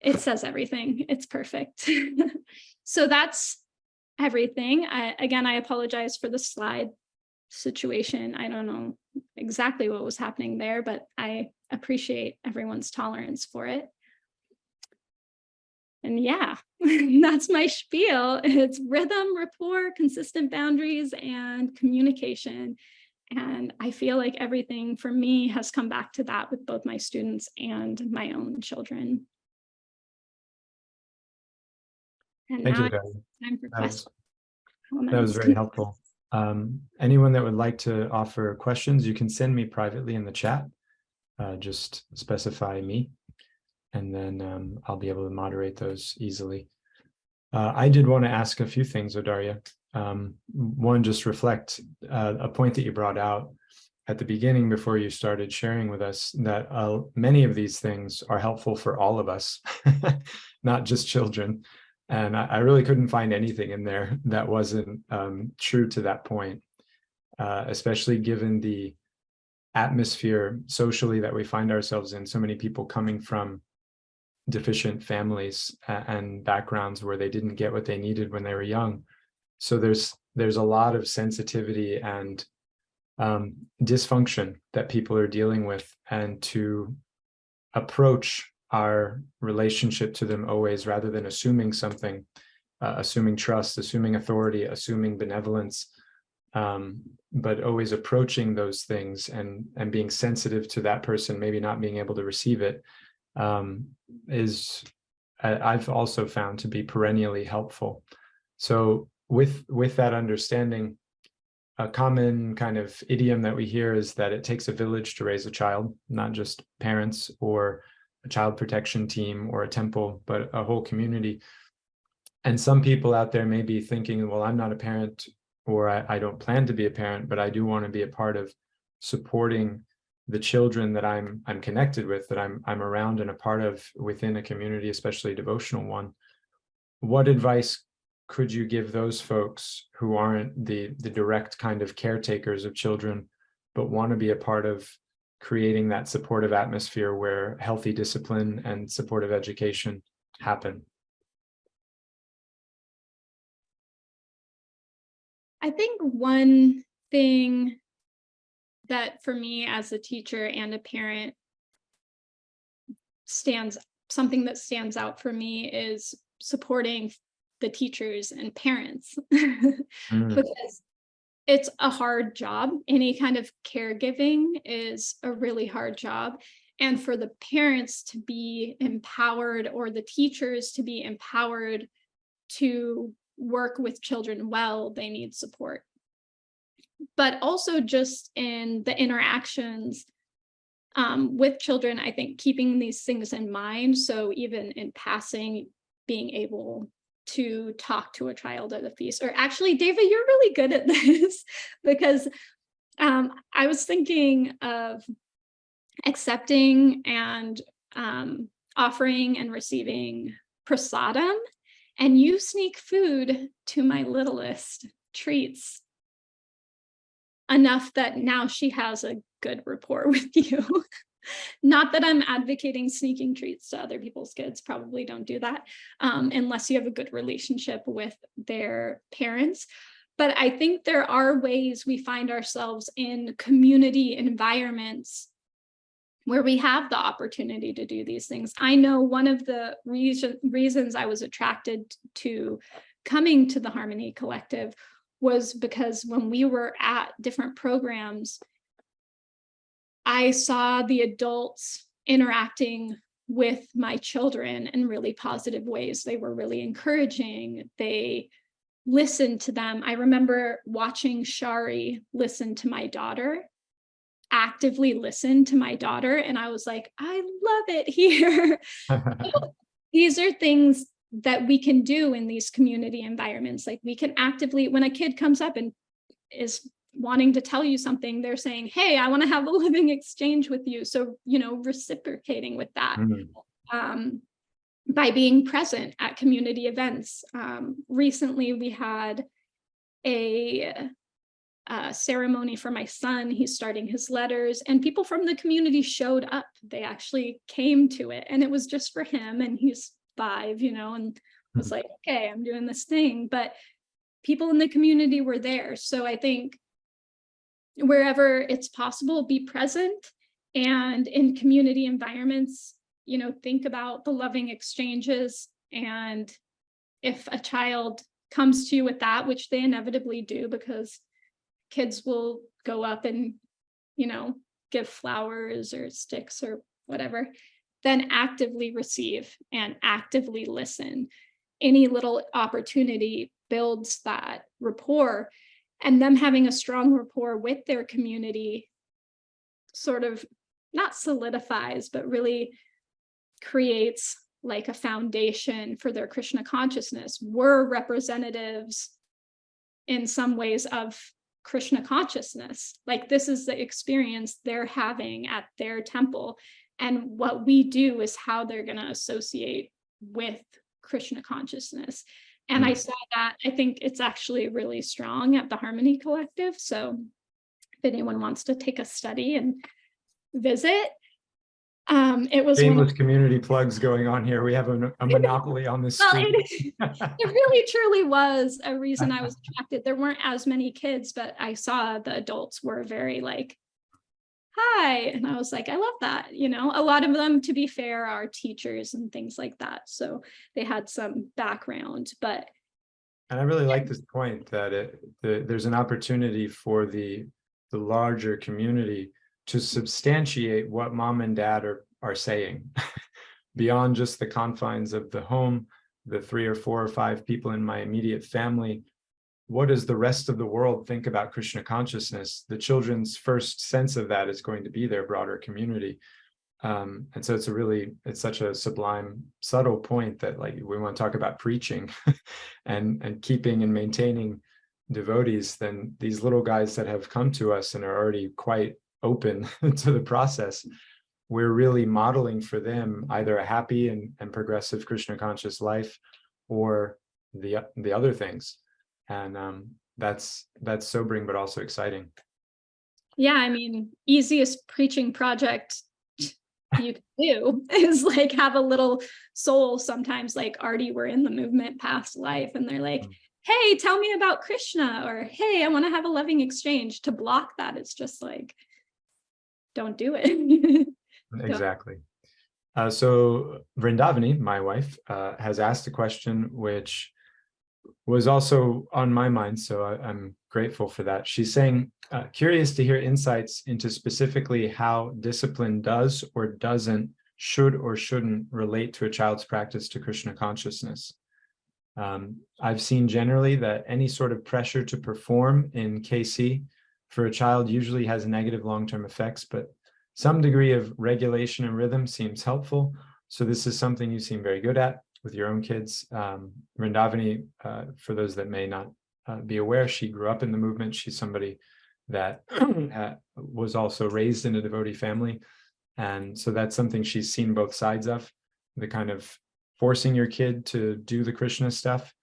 it says everything. It's perfect. So that's everything. Again, I apologize for the slide situation. I don't know exactly what was happening there, but I appreciate everyone's tolerance for it. And yeah, that's my spiel. It's rhythm, rapport, consistent boundaries, and communication. And I feel like everything for me has come back to that with both my students and my own children. And Thank now you, it's Audarya. time for questions. That was very helpful. Anyone that would like to offer questions, you can send me privately in the chat. Just specify me, and then I'll be able to moderate those easily. I did want to ask a few things, Audarya. One, just reflect a point that you brought out at the beginning before you started sharing with us, that many of these things are helpful for all of us, not just children. And I really couldn't find anything in there that wasn't true to that point, especially given the atmosphere socially that we find ourselves in. So many people coming from deficient families and backgrounds where they didn't get what they needed when they were young. So there's a lot of sensitivity and dysfunction that people are dealing with, and to approach our relationship to them always, rather than assuming something, assuming trust, assuming authority, assuming benevolence, but always approaching those things and being sensitive to that person maybe not being able to receive it, is I've also found to be perennially helpful. So with that understanding, a common kind of idiom that we hear is that it takes a village to raise a child, not just parents or a child protection team or a temple, but a whole community. And some people out there may be thinking, well, I'm not a parent, or I don't plan to be a parent, but I do want to be a part of supporting the children that I'm connected with, that I'm around and a part of within a community, especially a devotional one, what advice could you give those folks who aren't the direct kind of caretakers of children, but want to be a part of creating that supportive atmosphere where healthy discipline and supportive education happen? I think one thing that for me as a teacher and a parent something that stands out for me is supporting the teachers and parents because it's a hard job. Any kind of caregiving is a really hard job. And for the parents to be empowered, or the teachers to be empowered to work with children well, they need support. But also just in the interactions with children, I think keeping these things in mind. So even in passing, being able to talk to a child at a feast. Or actually, David, you're really good at this because I was thinking of accepting and offering and receiving prasadam, and you sneak food to my littlest treats enough that now she has a good rapport with you. Not that I'm advocating sneaking treats to other people's kids, probably don't do that unless you have a good relationship with their parents. But I think there are ways we find ourselves in community environments where we have the opportunity to do these things. I know one of the reasons I was attracted to coming to the Harmony Collective was because when we were at different programs, I saw the adults interacting with my children in really positive ways. They were really encouraging. They listened to them. I remember watching Shari listen to my daughter, actively listen to my daughter, and I was like, I love it here. So these are things that we can do in these community environments. Like we can actively, when a kid comes up and is wanting to tell you something, they're saying, hey, I want to have a living exchange with you. So, reciprocating with that by being present at community events. Recently, we had a ceremony for my son. He's starting his letters, and people from the community showed up. They actually came to it, and it was just for him, and he's 5, and was like, okay, I'm doing this thing. But people in the community were there. So I think wherever it's possible, be present, and in community environments, think about the loving exchanges. And if a child comes to you with that, which they inevitably do, because kids will go up and, give flowers or sticks or whatever, then actively receive and actively listen. Any little opportunity builds that rapport, and them having a strong rapport with their community sort of not solidifies, but really creates like a foundation for their Krishna consciousness. We're representatives in some ways of Krishna consciousness. Like this is the experience they're having at their temple. And what we do is how they're going to associate with Krishna consciousness. And I saw that. I think it's actually really strong at the Harmony Collective. So if anyone wants to take a study and visit, it was shameless community plugs going on here. We have a monopoly on this street. It really truly was a reason I was attracted. There weren't as many kids, but I saw the adults were very like, hi. And I was like, I love that. A lot of them, to be fair, are teachers and things like that. So they had some background, but. And I really like this point that there's an opportunity for the larger community to substantiate what mom and dad are saying beyond just the confines of the home, the 3 or 4 or 5 people in my immediate family. What does the rest of the world think about Krishna consciousness? The children's first sense of that is going to be their broader community. And so it's such a sublime, subtle point that like we want to talk about preaching and keeping and maintaining devotees. Then these little guys that have come to us and are already quite open to the process, we're really modeling for them either a happy and progressive Krishna conscious life, or the other things. And that's sobering, but also exciting. Yeah, I mean, easiest preaching project you can do is like have a little soul. Sometimes, like Artie were in the movement past life, and they're like, hey, tell me about Krishna, or hey, I want to have a loving exchange. To block that, it's just like, don't do it. Exactly. So Vrindavani, my wife, has asked a question which was also on my mind, so I'm grateful for that. She's saying, curious to hear insights into specifically how discipline does or doesn't, should or shouldn't relate to a child's practice to Krishna consciousness. I've seen generally that any sort of pressure to perform in KC for a child usually has negative long-term effects, but some degree of regulation and rhythm seems helpful. So this is something you seem very good at with your own kids. Vrindavani, for those that may not be aware, she grew up in the movement. She's somebody that was also raised in a devotee family. And so that's something she's seen both sides of, the kind of forcing your kid to do the Krishna stuff.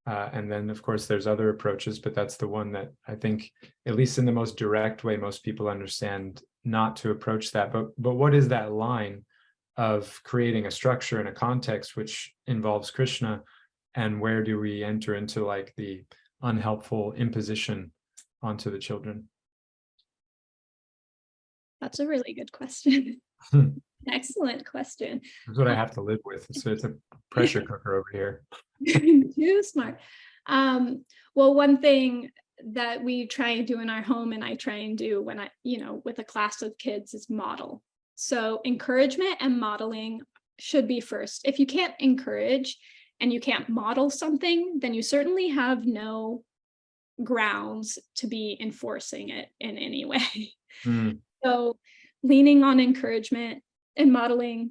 And then, of course, there's other approaches, but that's the one that I think, at least in the most direct way, most people understand not to approach that. But what is that line of creating a structure and a context which involves Krishna, and where do we enter into like the unhelpful imposition onto the children? That's a really good question. Excellent question. That's what I have to live with. So it's a pressure cooker over here. Too smart. Well, one thing that we try and do in our home, and I try and do when I, with a class of kids, is model. So encouragement and modeling should be first. If you can't encourage and you can't model something, then you certainly have no grounds to be enforcing it in any way. So leaning on encouragement and modeling.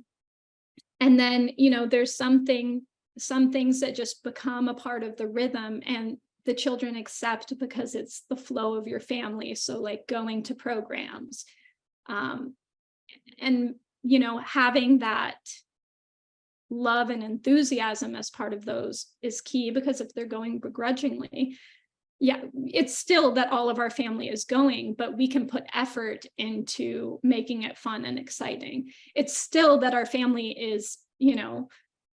And then, there's some things that just become a part of the rhythm and the children accept because it's the flow of your family. So like going to programs, and, having that love and enthusiasm as part of those is key, because if they're going begrudgingly, yeah, it's still that all of our family is going, but we can put effort into making it fun and exciting. It's still that our family is,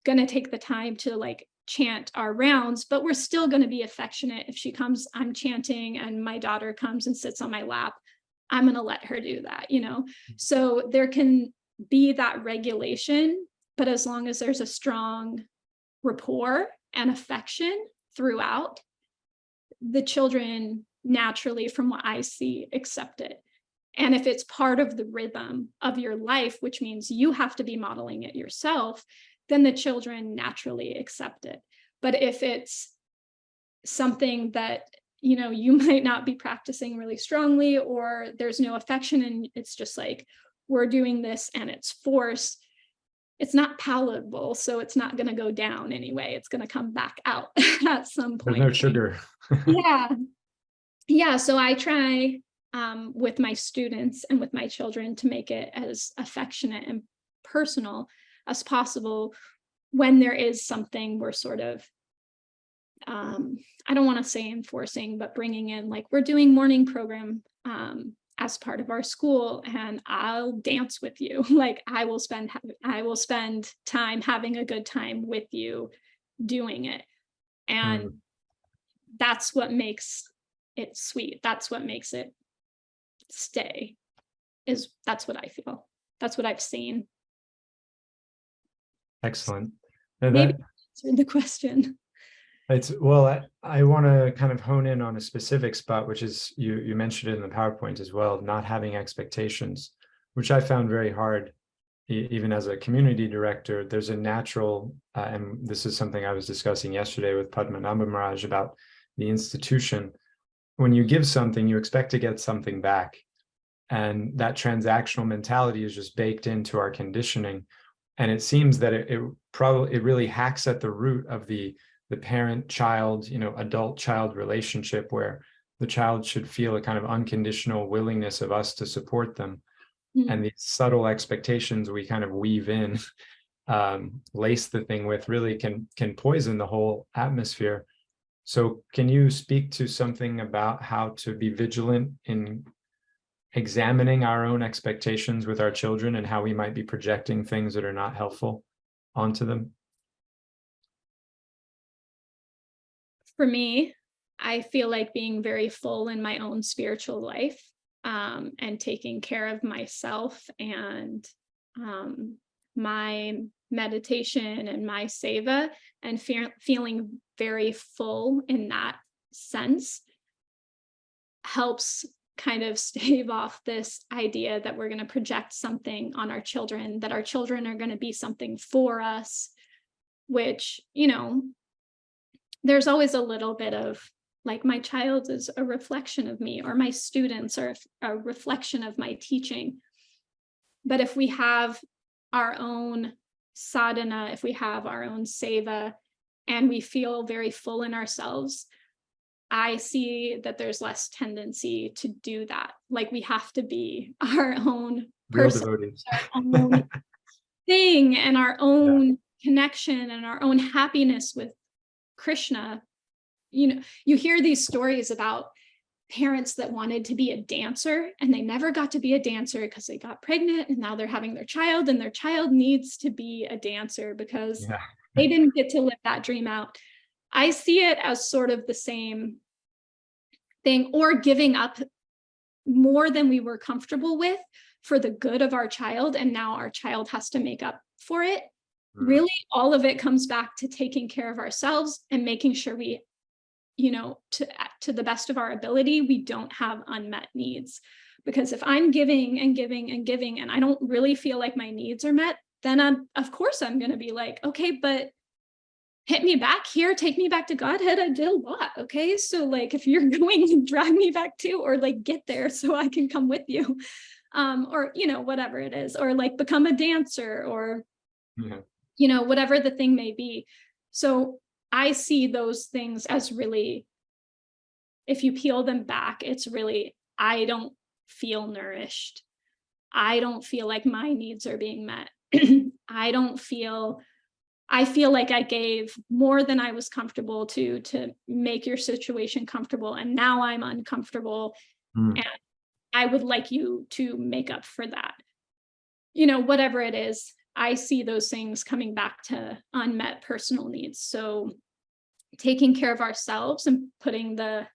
going to take the time to like chant our rounds, but we're still going to be affectionate. If she comes, I'm chanting, and my daughter comes and sits on my lap, I'm going to let her do that, So there can be that regulation, but as long as there's a strong rapport and affection throughout, the children naturally, from what I see, accept it. And if it's part of the rhythm of your life, which means you have to be modeling it yourself, then the children naturally accept it. But if it's something that, you might not be practicing really strongly, or there's no affection and it's just like, we're doing this and it's force, it's not palatable. So it's not going to go down anyway. It's going to come back out at some point. There's no sugar. Yeah. So I try with my students and with my children to make it as affectionate and personal as possible. When there is something we're sort of, I don't want to say enforcing, but bringing in, like we're doing morning program as part of our school, and I'll dance with you. Like I will spend time having a good time with you doing it. And that's what makes it sweet. That's what makes it stay. That's what I feel. That's what I've seen. Excellent. Maybe answered the question. I want to kind of hone in on a specific spot, which is you mentioned it in the PowerPoint as well, not having expectations, which I found very hard. Even as a community director, there's a natural, and this is something I was discussing yesterday with Padmanabha Maharaj about the institution. When you give something, you expect to get something back. And that transactional mentality is just baked into our conditioning. And it seems that it really hacks at the root of the parent-child, adult-child relationship, where the child should feel a kind of unconditional willingness of us to support them. And these subtle expectations we kind of weave in, lace the thing with, really can poison the whole atmosphere. So can you speak to something about how to be vigilant in examining our own expectations with our children and how we might be projecting things that are not helpful onto them? For me, I feel like being very full in my own spiritual life, and taking care of myself and my meditation and my seva, and feeling very full in that sense helps kind of stave off this idea that we're going to project something on our children, that our children are going to be something for us, which, there's always a little bit of like, my child is a reflection of me, or my students are a reflection of my teaching. But if we have our own sadhana, if we have our own seva, and we feel very full in ourselves, I see that there's less tendency to do that. Like, we have to be our own person, our own thing, and our own connection and our own happiness with Krishna. You hear these stories about parents that wanted to be a dancer and they never got to be a dancer because they got pregnant, and now they're having their child, and their child needs to be a dancer because they didn't get to live that dream out. I see it as sort of the same thing, or giving up more than we were comfortable with for the good of our child, and now our child has to make up for it. Really, all of it comes back to taking care of ourselves and making sure we, to the best of our ability, we don't have unmet needs. Because if I'm giving and giving and giving, and I don't really feel like my needs are met, then of course I'm going to be like, okay, but hit me back here, take me back to Godhead. I did a lot. Okay. So like, if you're going to drag me back too, or like get there so I can come with you, or, whatever it is, or like become a dancer, or, whatever the thing may be. So I see those things as really, if you peel them back, it's really, I don't feel nourished. I don't feel like my needs are being met. I feel like I gave more than I was comfortable to make your situation comfortable, and now I'm uncomfortable, and I would like you to make up for that. Whatever it is, I see those things coming back to unmet personal needs. So taking care of ourselves and putting the,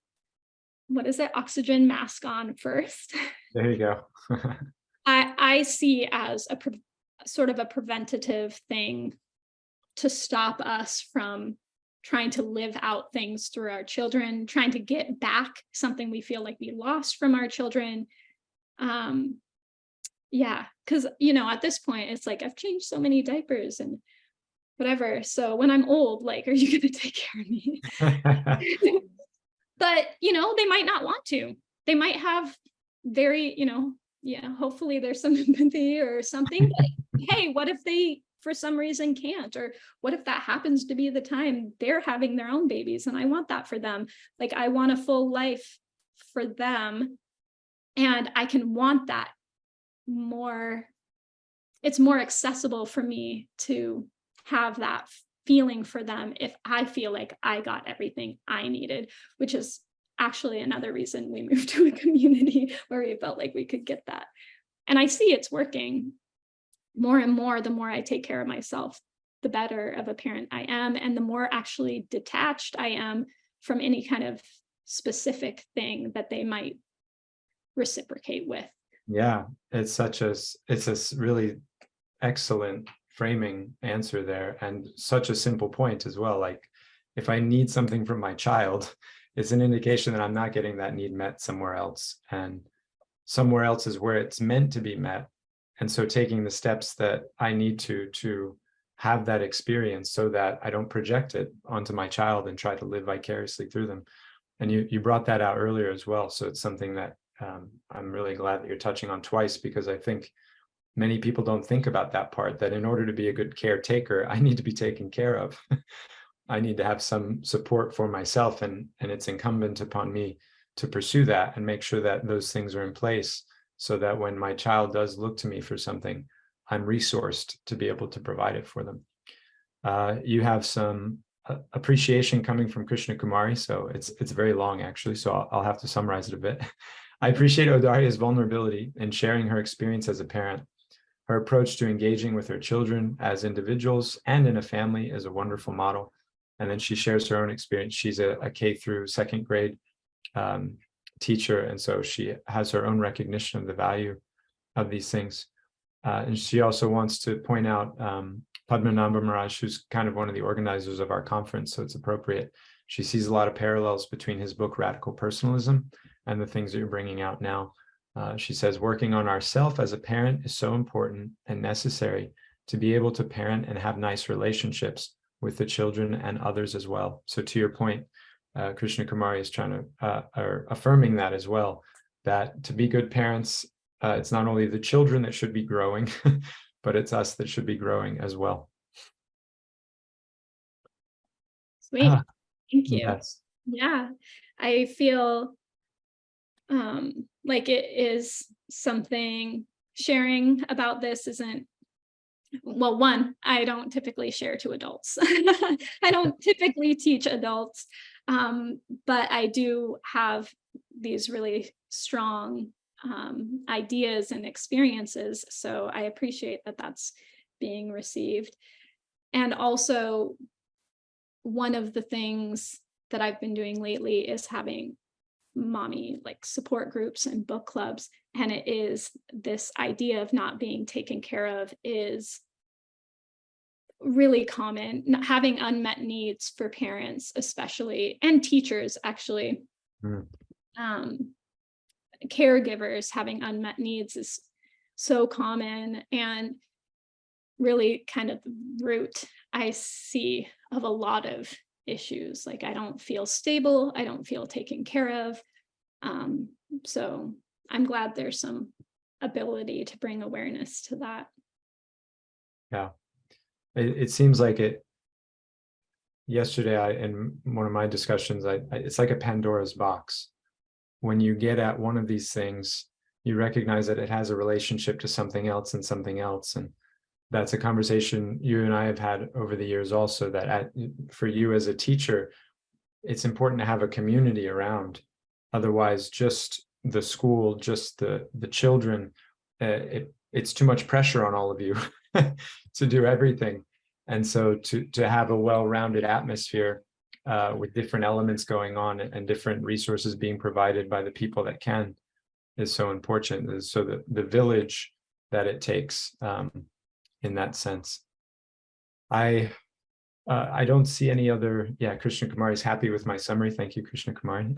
oxygen mask on first. There you go. I see as sort of a preventative thing to stop us from trying to live out things through our children, trying to get back something we feel like we lost from our children. Because, at this point, it's like, I've changed so many diapers and whatever. So when I'm old, like, are you going to take care of me? But, they might not want to. They might have very, hopefully there's some empathy or something. But hey, what if they, for some reason, can't? Or what if that happens to be the time they're having their own babies and I want that for them? Like, I want a full life for them, and I can want that more. It's more accessible for me to have that feeling for them if I feel like I got everything I needed, which is actually another reason we moved to a community where we felt like we could get that. And I see it's working more and more. The more I take care of myself, the better of a parent I am, and the more actually detached I am from any kind of specific thing that they might reciprocate with. Yeah, it's a really excellent framing answer there, and such a simple point as well. Like, if I need something from my child, it's an indication that I'm not getting that need met somewhere else, and somewhere else is where it's meant to be met. And so taking the steps that I need to have that experience so that I don't project it onto my child and try to live vicariously through them. And you brought that out earlier as well. So it's something that I'm really glad that you're touching on twice, because I think many people don't think about that part, that in order to be a good caretaker, I need to be taken care of. I need to have some support for myself, and it's incumbent upon me to pursue that and make sure that those things are in place so that when my child does look to me for something, I'm resourced to be able to provide it for them. You have some appreciation coming from Krishna Kumari, so it's very long actually, so I'll have to summarize it a bit. I appreciate Audarya's vulnerability in sharing her experience as a parent. Her approach to engaging with her children as individuals and in a family is a wonderful model. And then she shares her own experience. She's a K through second grade teacher, and so she has her own recognition of the value of these things. And she also wants to point out Padmanabha Maharaj, who's kind of one of the organizers of our conference, so it's appropriate. She sees a lot of parallels between his book, Radical Personalism, and the things that you're bringing out now. She says, working on ourself as a parent is so important and necessary to be able to parent and have nice relationships with the children and others as well. So to your point, Krishna Kumari is trying to, or affirming that as well, that to be good parents, it's not only the children that should be growing, but it's us that should be growing as well. Sweet. Thank you. Yes. Yeah, I feel like it is something, sharing about this isn't, well, one, I don't typically share to adults. I don't typically teach adults, but I do have these really strong ideas and experiences. So I appreciate that that's being received. And also, one of the things that I've been doing lately is having mommy like support groups and book clubs. And it is this idea of not being taken care of is really common, not having unmet needs for parents, especially, and teachers, actually. Caregivers having unmet needs is so common, and really kind of the root I see of a lot of issues. Like, I don't feel stable, I don't feel taken care of. So I'm glad there's some ability to bring awareness to that. Yeah, it seems like it. Yesterday, in one of my discussions, it's like a Pandora's box. When you get at one of these things, you recognize that it has a relationship to something else and something else. And that's a conversation you and I have had over the years also, that for you as a teacher, it's important to have a community around. Otherwise, just the school, just the children, it's too much pressure on all of you to do everything. And so to have a well-rounded atmosphere with different elements going on and different resources being provided by the people that can is so important. So the village that it takes in that sense. I don't see any other. Yeah, Krishna Kumari is happy with my summary. Thank you, Krishna Kumari.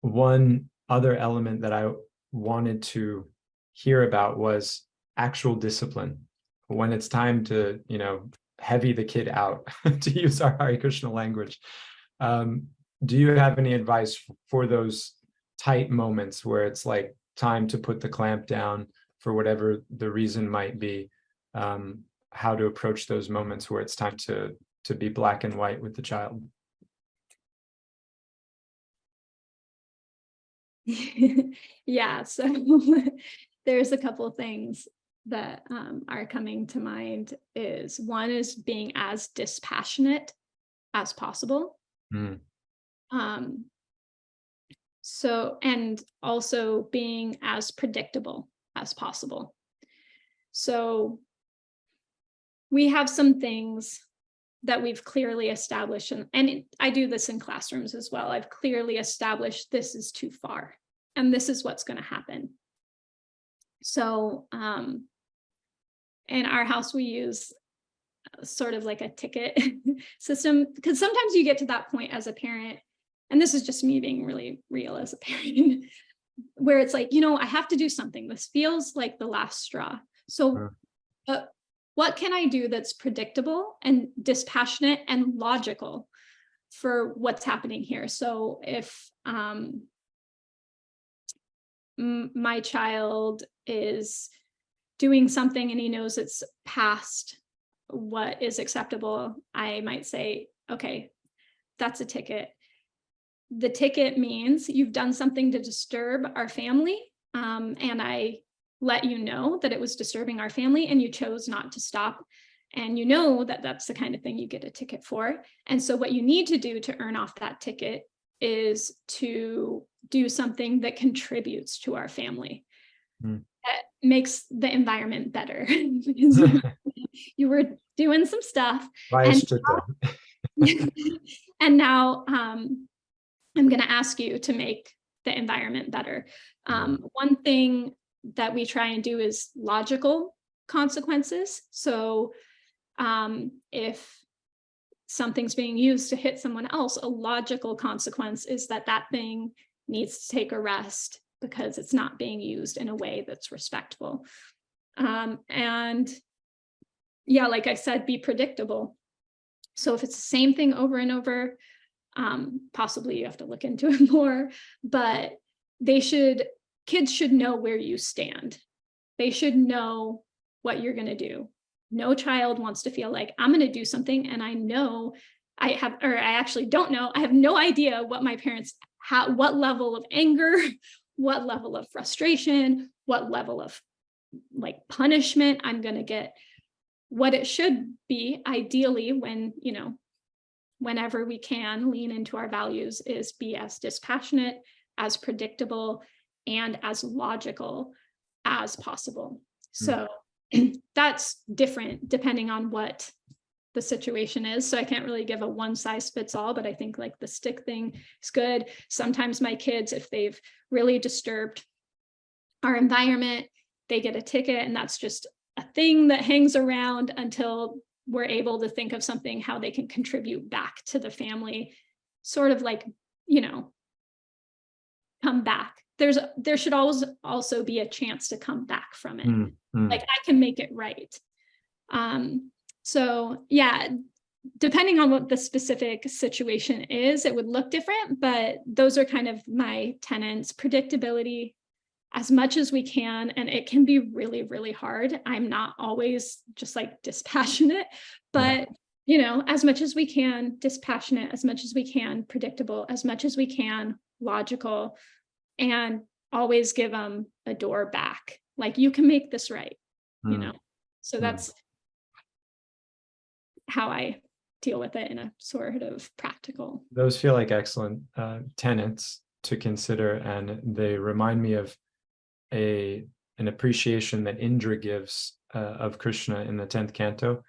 One other element that I wanted to hear about was actual discipline. When it's time to, heavy the kid out, to use our Hare Krishna language. Do you have any advice for those tight moments where it's like time to put the clamp down for whatever the reason might be? How to approach those moments where it's time to be black and white with the child? Yeah, so there's a couple of things that are coming to mind. One is being as dispassionate as possible. So, and also being as predictable as possible. So we have some things that we've clearly established, and I do this in classrooms as well. I've clearly established this is too far, and this is what's going to happen. So in our house, we use sort of like a ticket system, because sometimes you get to that point as a parent, and this is just me being really real as a parent, where it's like, I have to do something. This feels like the last straw. So what can I do that's predictable and dispassionate and logical for what's happening here? So if my child is doing something and he knows it's past what is acceptable, I might say, okay, that's a ticket. the ticket means you've done something to disturb our family, and I let you know that it was disturbing our family, and you chose not to stop. And you know that that's the kind of thing you get a ticket for. And so what you need to do to earn off that ticket is to do something that contributes to our family, that makes the environment better. Because you were doing some stuff. And now I'm going to ask you to make the environment better. One thing that we try and do is logical consequences. So if something's being used to hit someone else, a logical consequence is that that thing needs to take a rest because it's not being used in a way that's respectful. And yeah, like I said, be predictable. So if it's the same thing over and over, possibly you have to look into it more, but kids should know where you stand. They should know what you're going to do. No child wants to feel like I'm going to do something and I know I actually don't know. I have no idea what my parents what level of anger, what level of frustration, what level of like punishment I'm going to get. What it should be ideally whenever we can lean into our values is be as dispassionate, as predictable, and as logical as possible. So that's different depending on what the situation is. So I can't really give a one size fits all, but I think like the stick thing is good. Sometimes my kids, if they've really disturbed our environment, they get a ticket, and that's just a thing that hangs around until we're able to think of something, how they can contribute back to the family, sort of like, come back. There should always also be a chance to come back from it. Like I can make it right. So yeah, depending on what the specific situation is, it would look different, but those are kind of my tenets: predictability as much as we can. And it can be really, really hard. I'm not always just like dispassionate, but as much as we can, dispassionate, as much as we can, predictable, as much as we can, logical, and always give them a door back. Like, you can make this right, So that's how I deal with it in a sort of practical. Those feel like excellent tenets to consider, and they remind me of an appreciation that Indra gives of Krishna in the 10th canto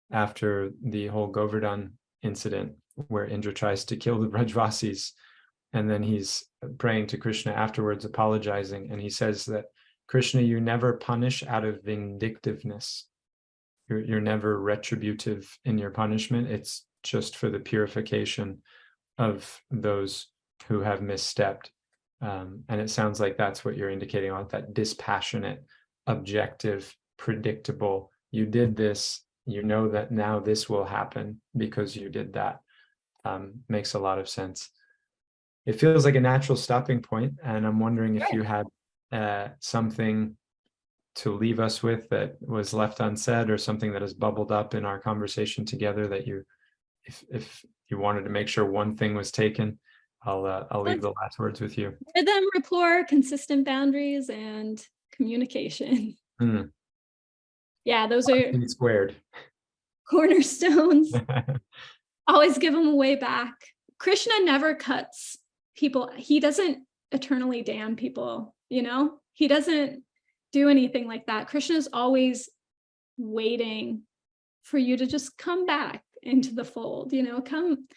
after the whole Govardhan incident, where Indra tries to kill the Brajvasis, and then he's praying to Krishna afterwards, apologizing, and he says that, Krishna, you never punish out of vindictiveness. You're never retributive in your punishment. It's just for the purification of those who have misstepped. And it sounds like that's what you're indicating on, that dispassionate, objective, predictable. You did this, you know that now this will happen because you did that. Makes a lot of sense. It feels like a natural stopping point, and I'm wondering if you had something to leave us with that was left unsaid, or something that has bubbled up in our conversation together that if you wanted to make sure one thing was taken, I'll leave the last words with you. Rhythm, rapport, consistent boundaries, and communication. Yeah, those are squared cornerstones. Always give them a way back. Krishna never cuts people. He doesn't eternally damn people, he doesn't do anything like that. Krishna is always waiting for you to just come back into the fold, come.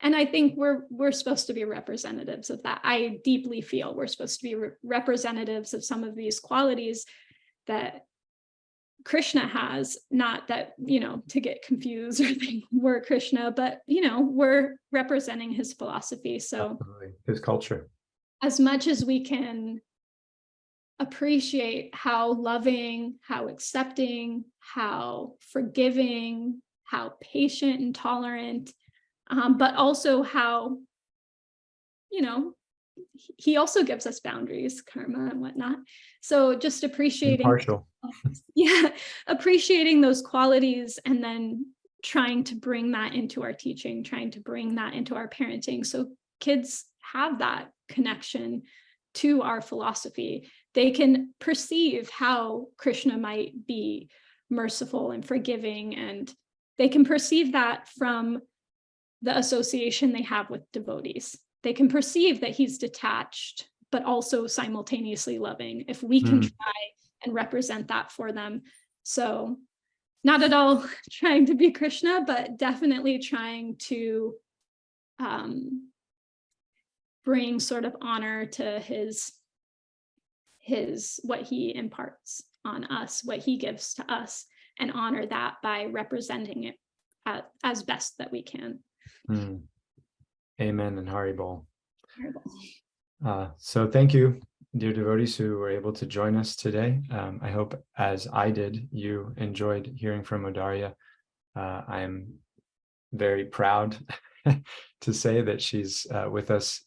And I think we're supposed to be representatives of that. I deeply feel we're supposed to be representatives of some of these qualities that Krishna has, not that, to get confused or think we're Krishna, but, we're representing his philosophy. So absolutely. His culture. As much as we can appreciate how loving, how accepting, how forgiving, how patient and tolerant, but also how, he also gives us boundaries, karma and whatnot. So just appreciating, impartial. Appreciating those qualities, and then trying to bring that into our teaching, trying to bring that into our parenting. So kids have that connection to our philosophy. They can perceive how Krishna might be merciful and forgiving, and they can perceive that from the association they have with devotees. They can perceive that he's detached, but also simultaneously loving, if we can try and represent that for them. So not at all trying to be Krishna, but definitely trying to bring sort of honor to his what he imparts on us, what he gives to us, and honor that by representing it as best that we can. Amen and Haribol. So thank you, dear devotees who were able to join us today. I hope, as I did, you enjoyed hearing from Audarya. I am very proud to say that she's with us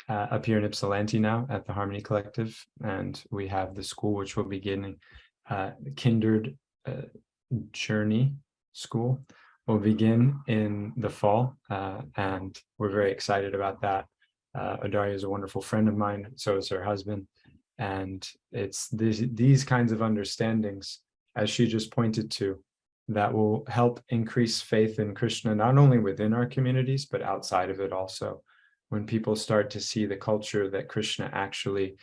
up here in Ypsilanti now at the Harmony Collective, and we have the school which will be beginning the Kindred Journey School will begin in the fall, and we're very excited about that. Audarya is a wonderful friend of mine, so is her husband, and it's these kinds of understandings, as she just pointed to, that will help increase faith in Krishna, not only within our communities, but outside of it also. When people start to see the culture that Krishna actually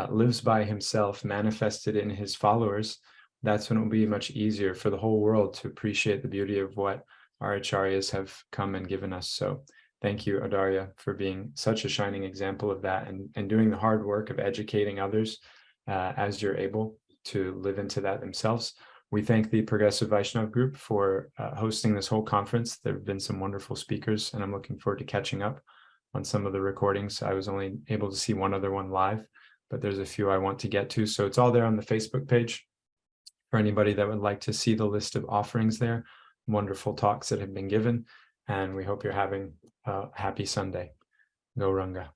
lives by himself, manifested in his followers, that's when it will be much easier for the whole world to appreciate the beauty of what our acharyas have come and given us. So thank you, Audarya, for being such a shining example of that, and doing the hard work of educating others as you're able to live into that themselves. We thank the Progressive Vaishnava group for hosting this whole conference. There have been some wonderful speakers, and I'm looking forward to catching up on some of the recordings. I was only able to see one other one live, but there's a few I want to get to. So it's all there on the Facebook page for anybody that would like to see the list of offerings there. Wonderful talks that have been given, and we hope you're having a happy Sunday. Gauranga.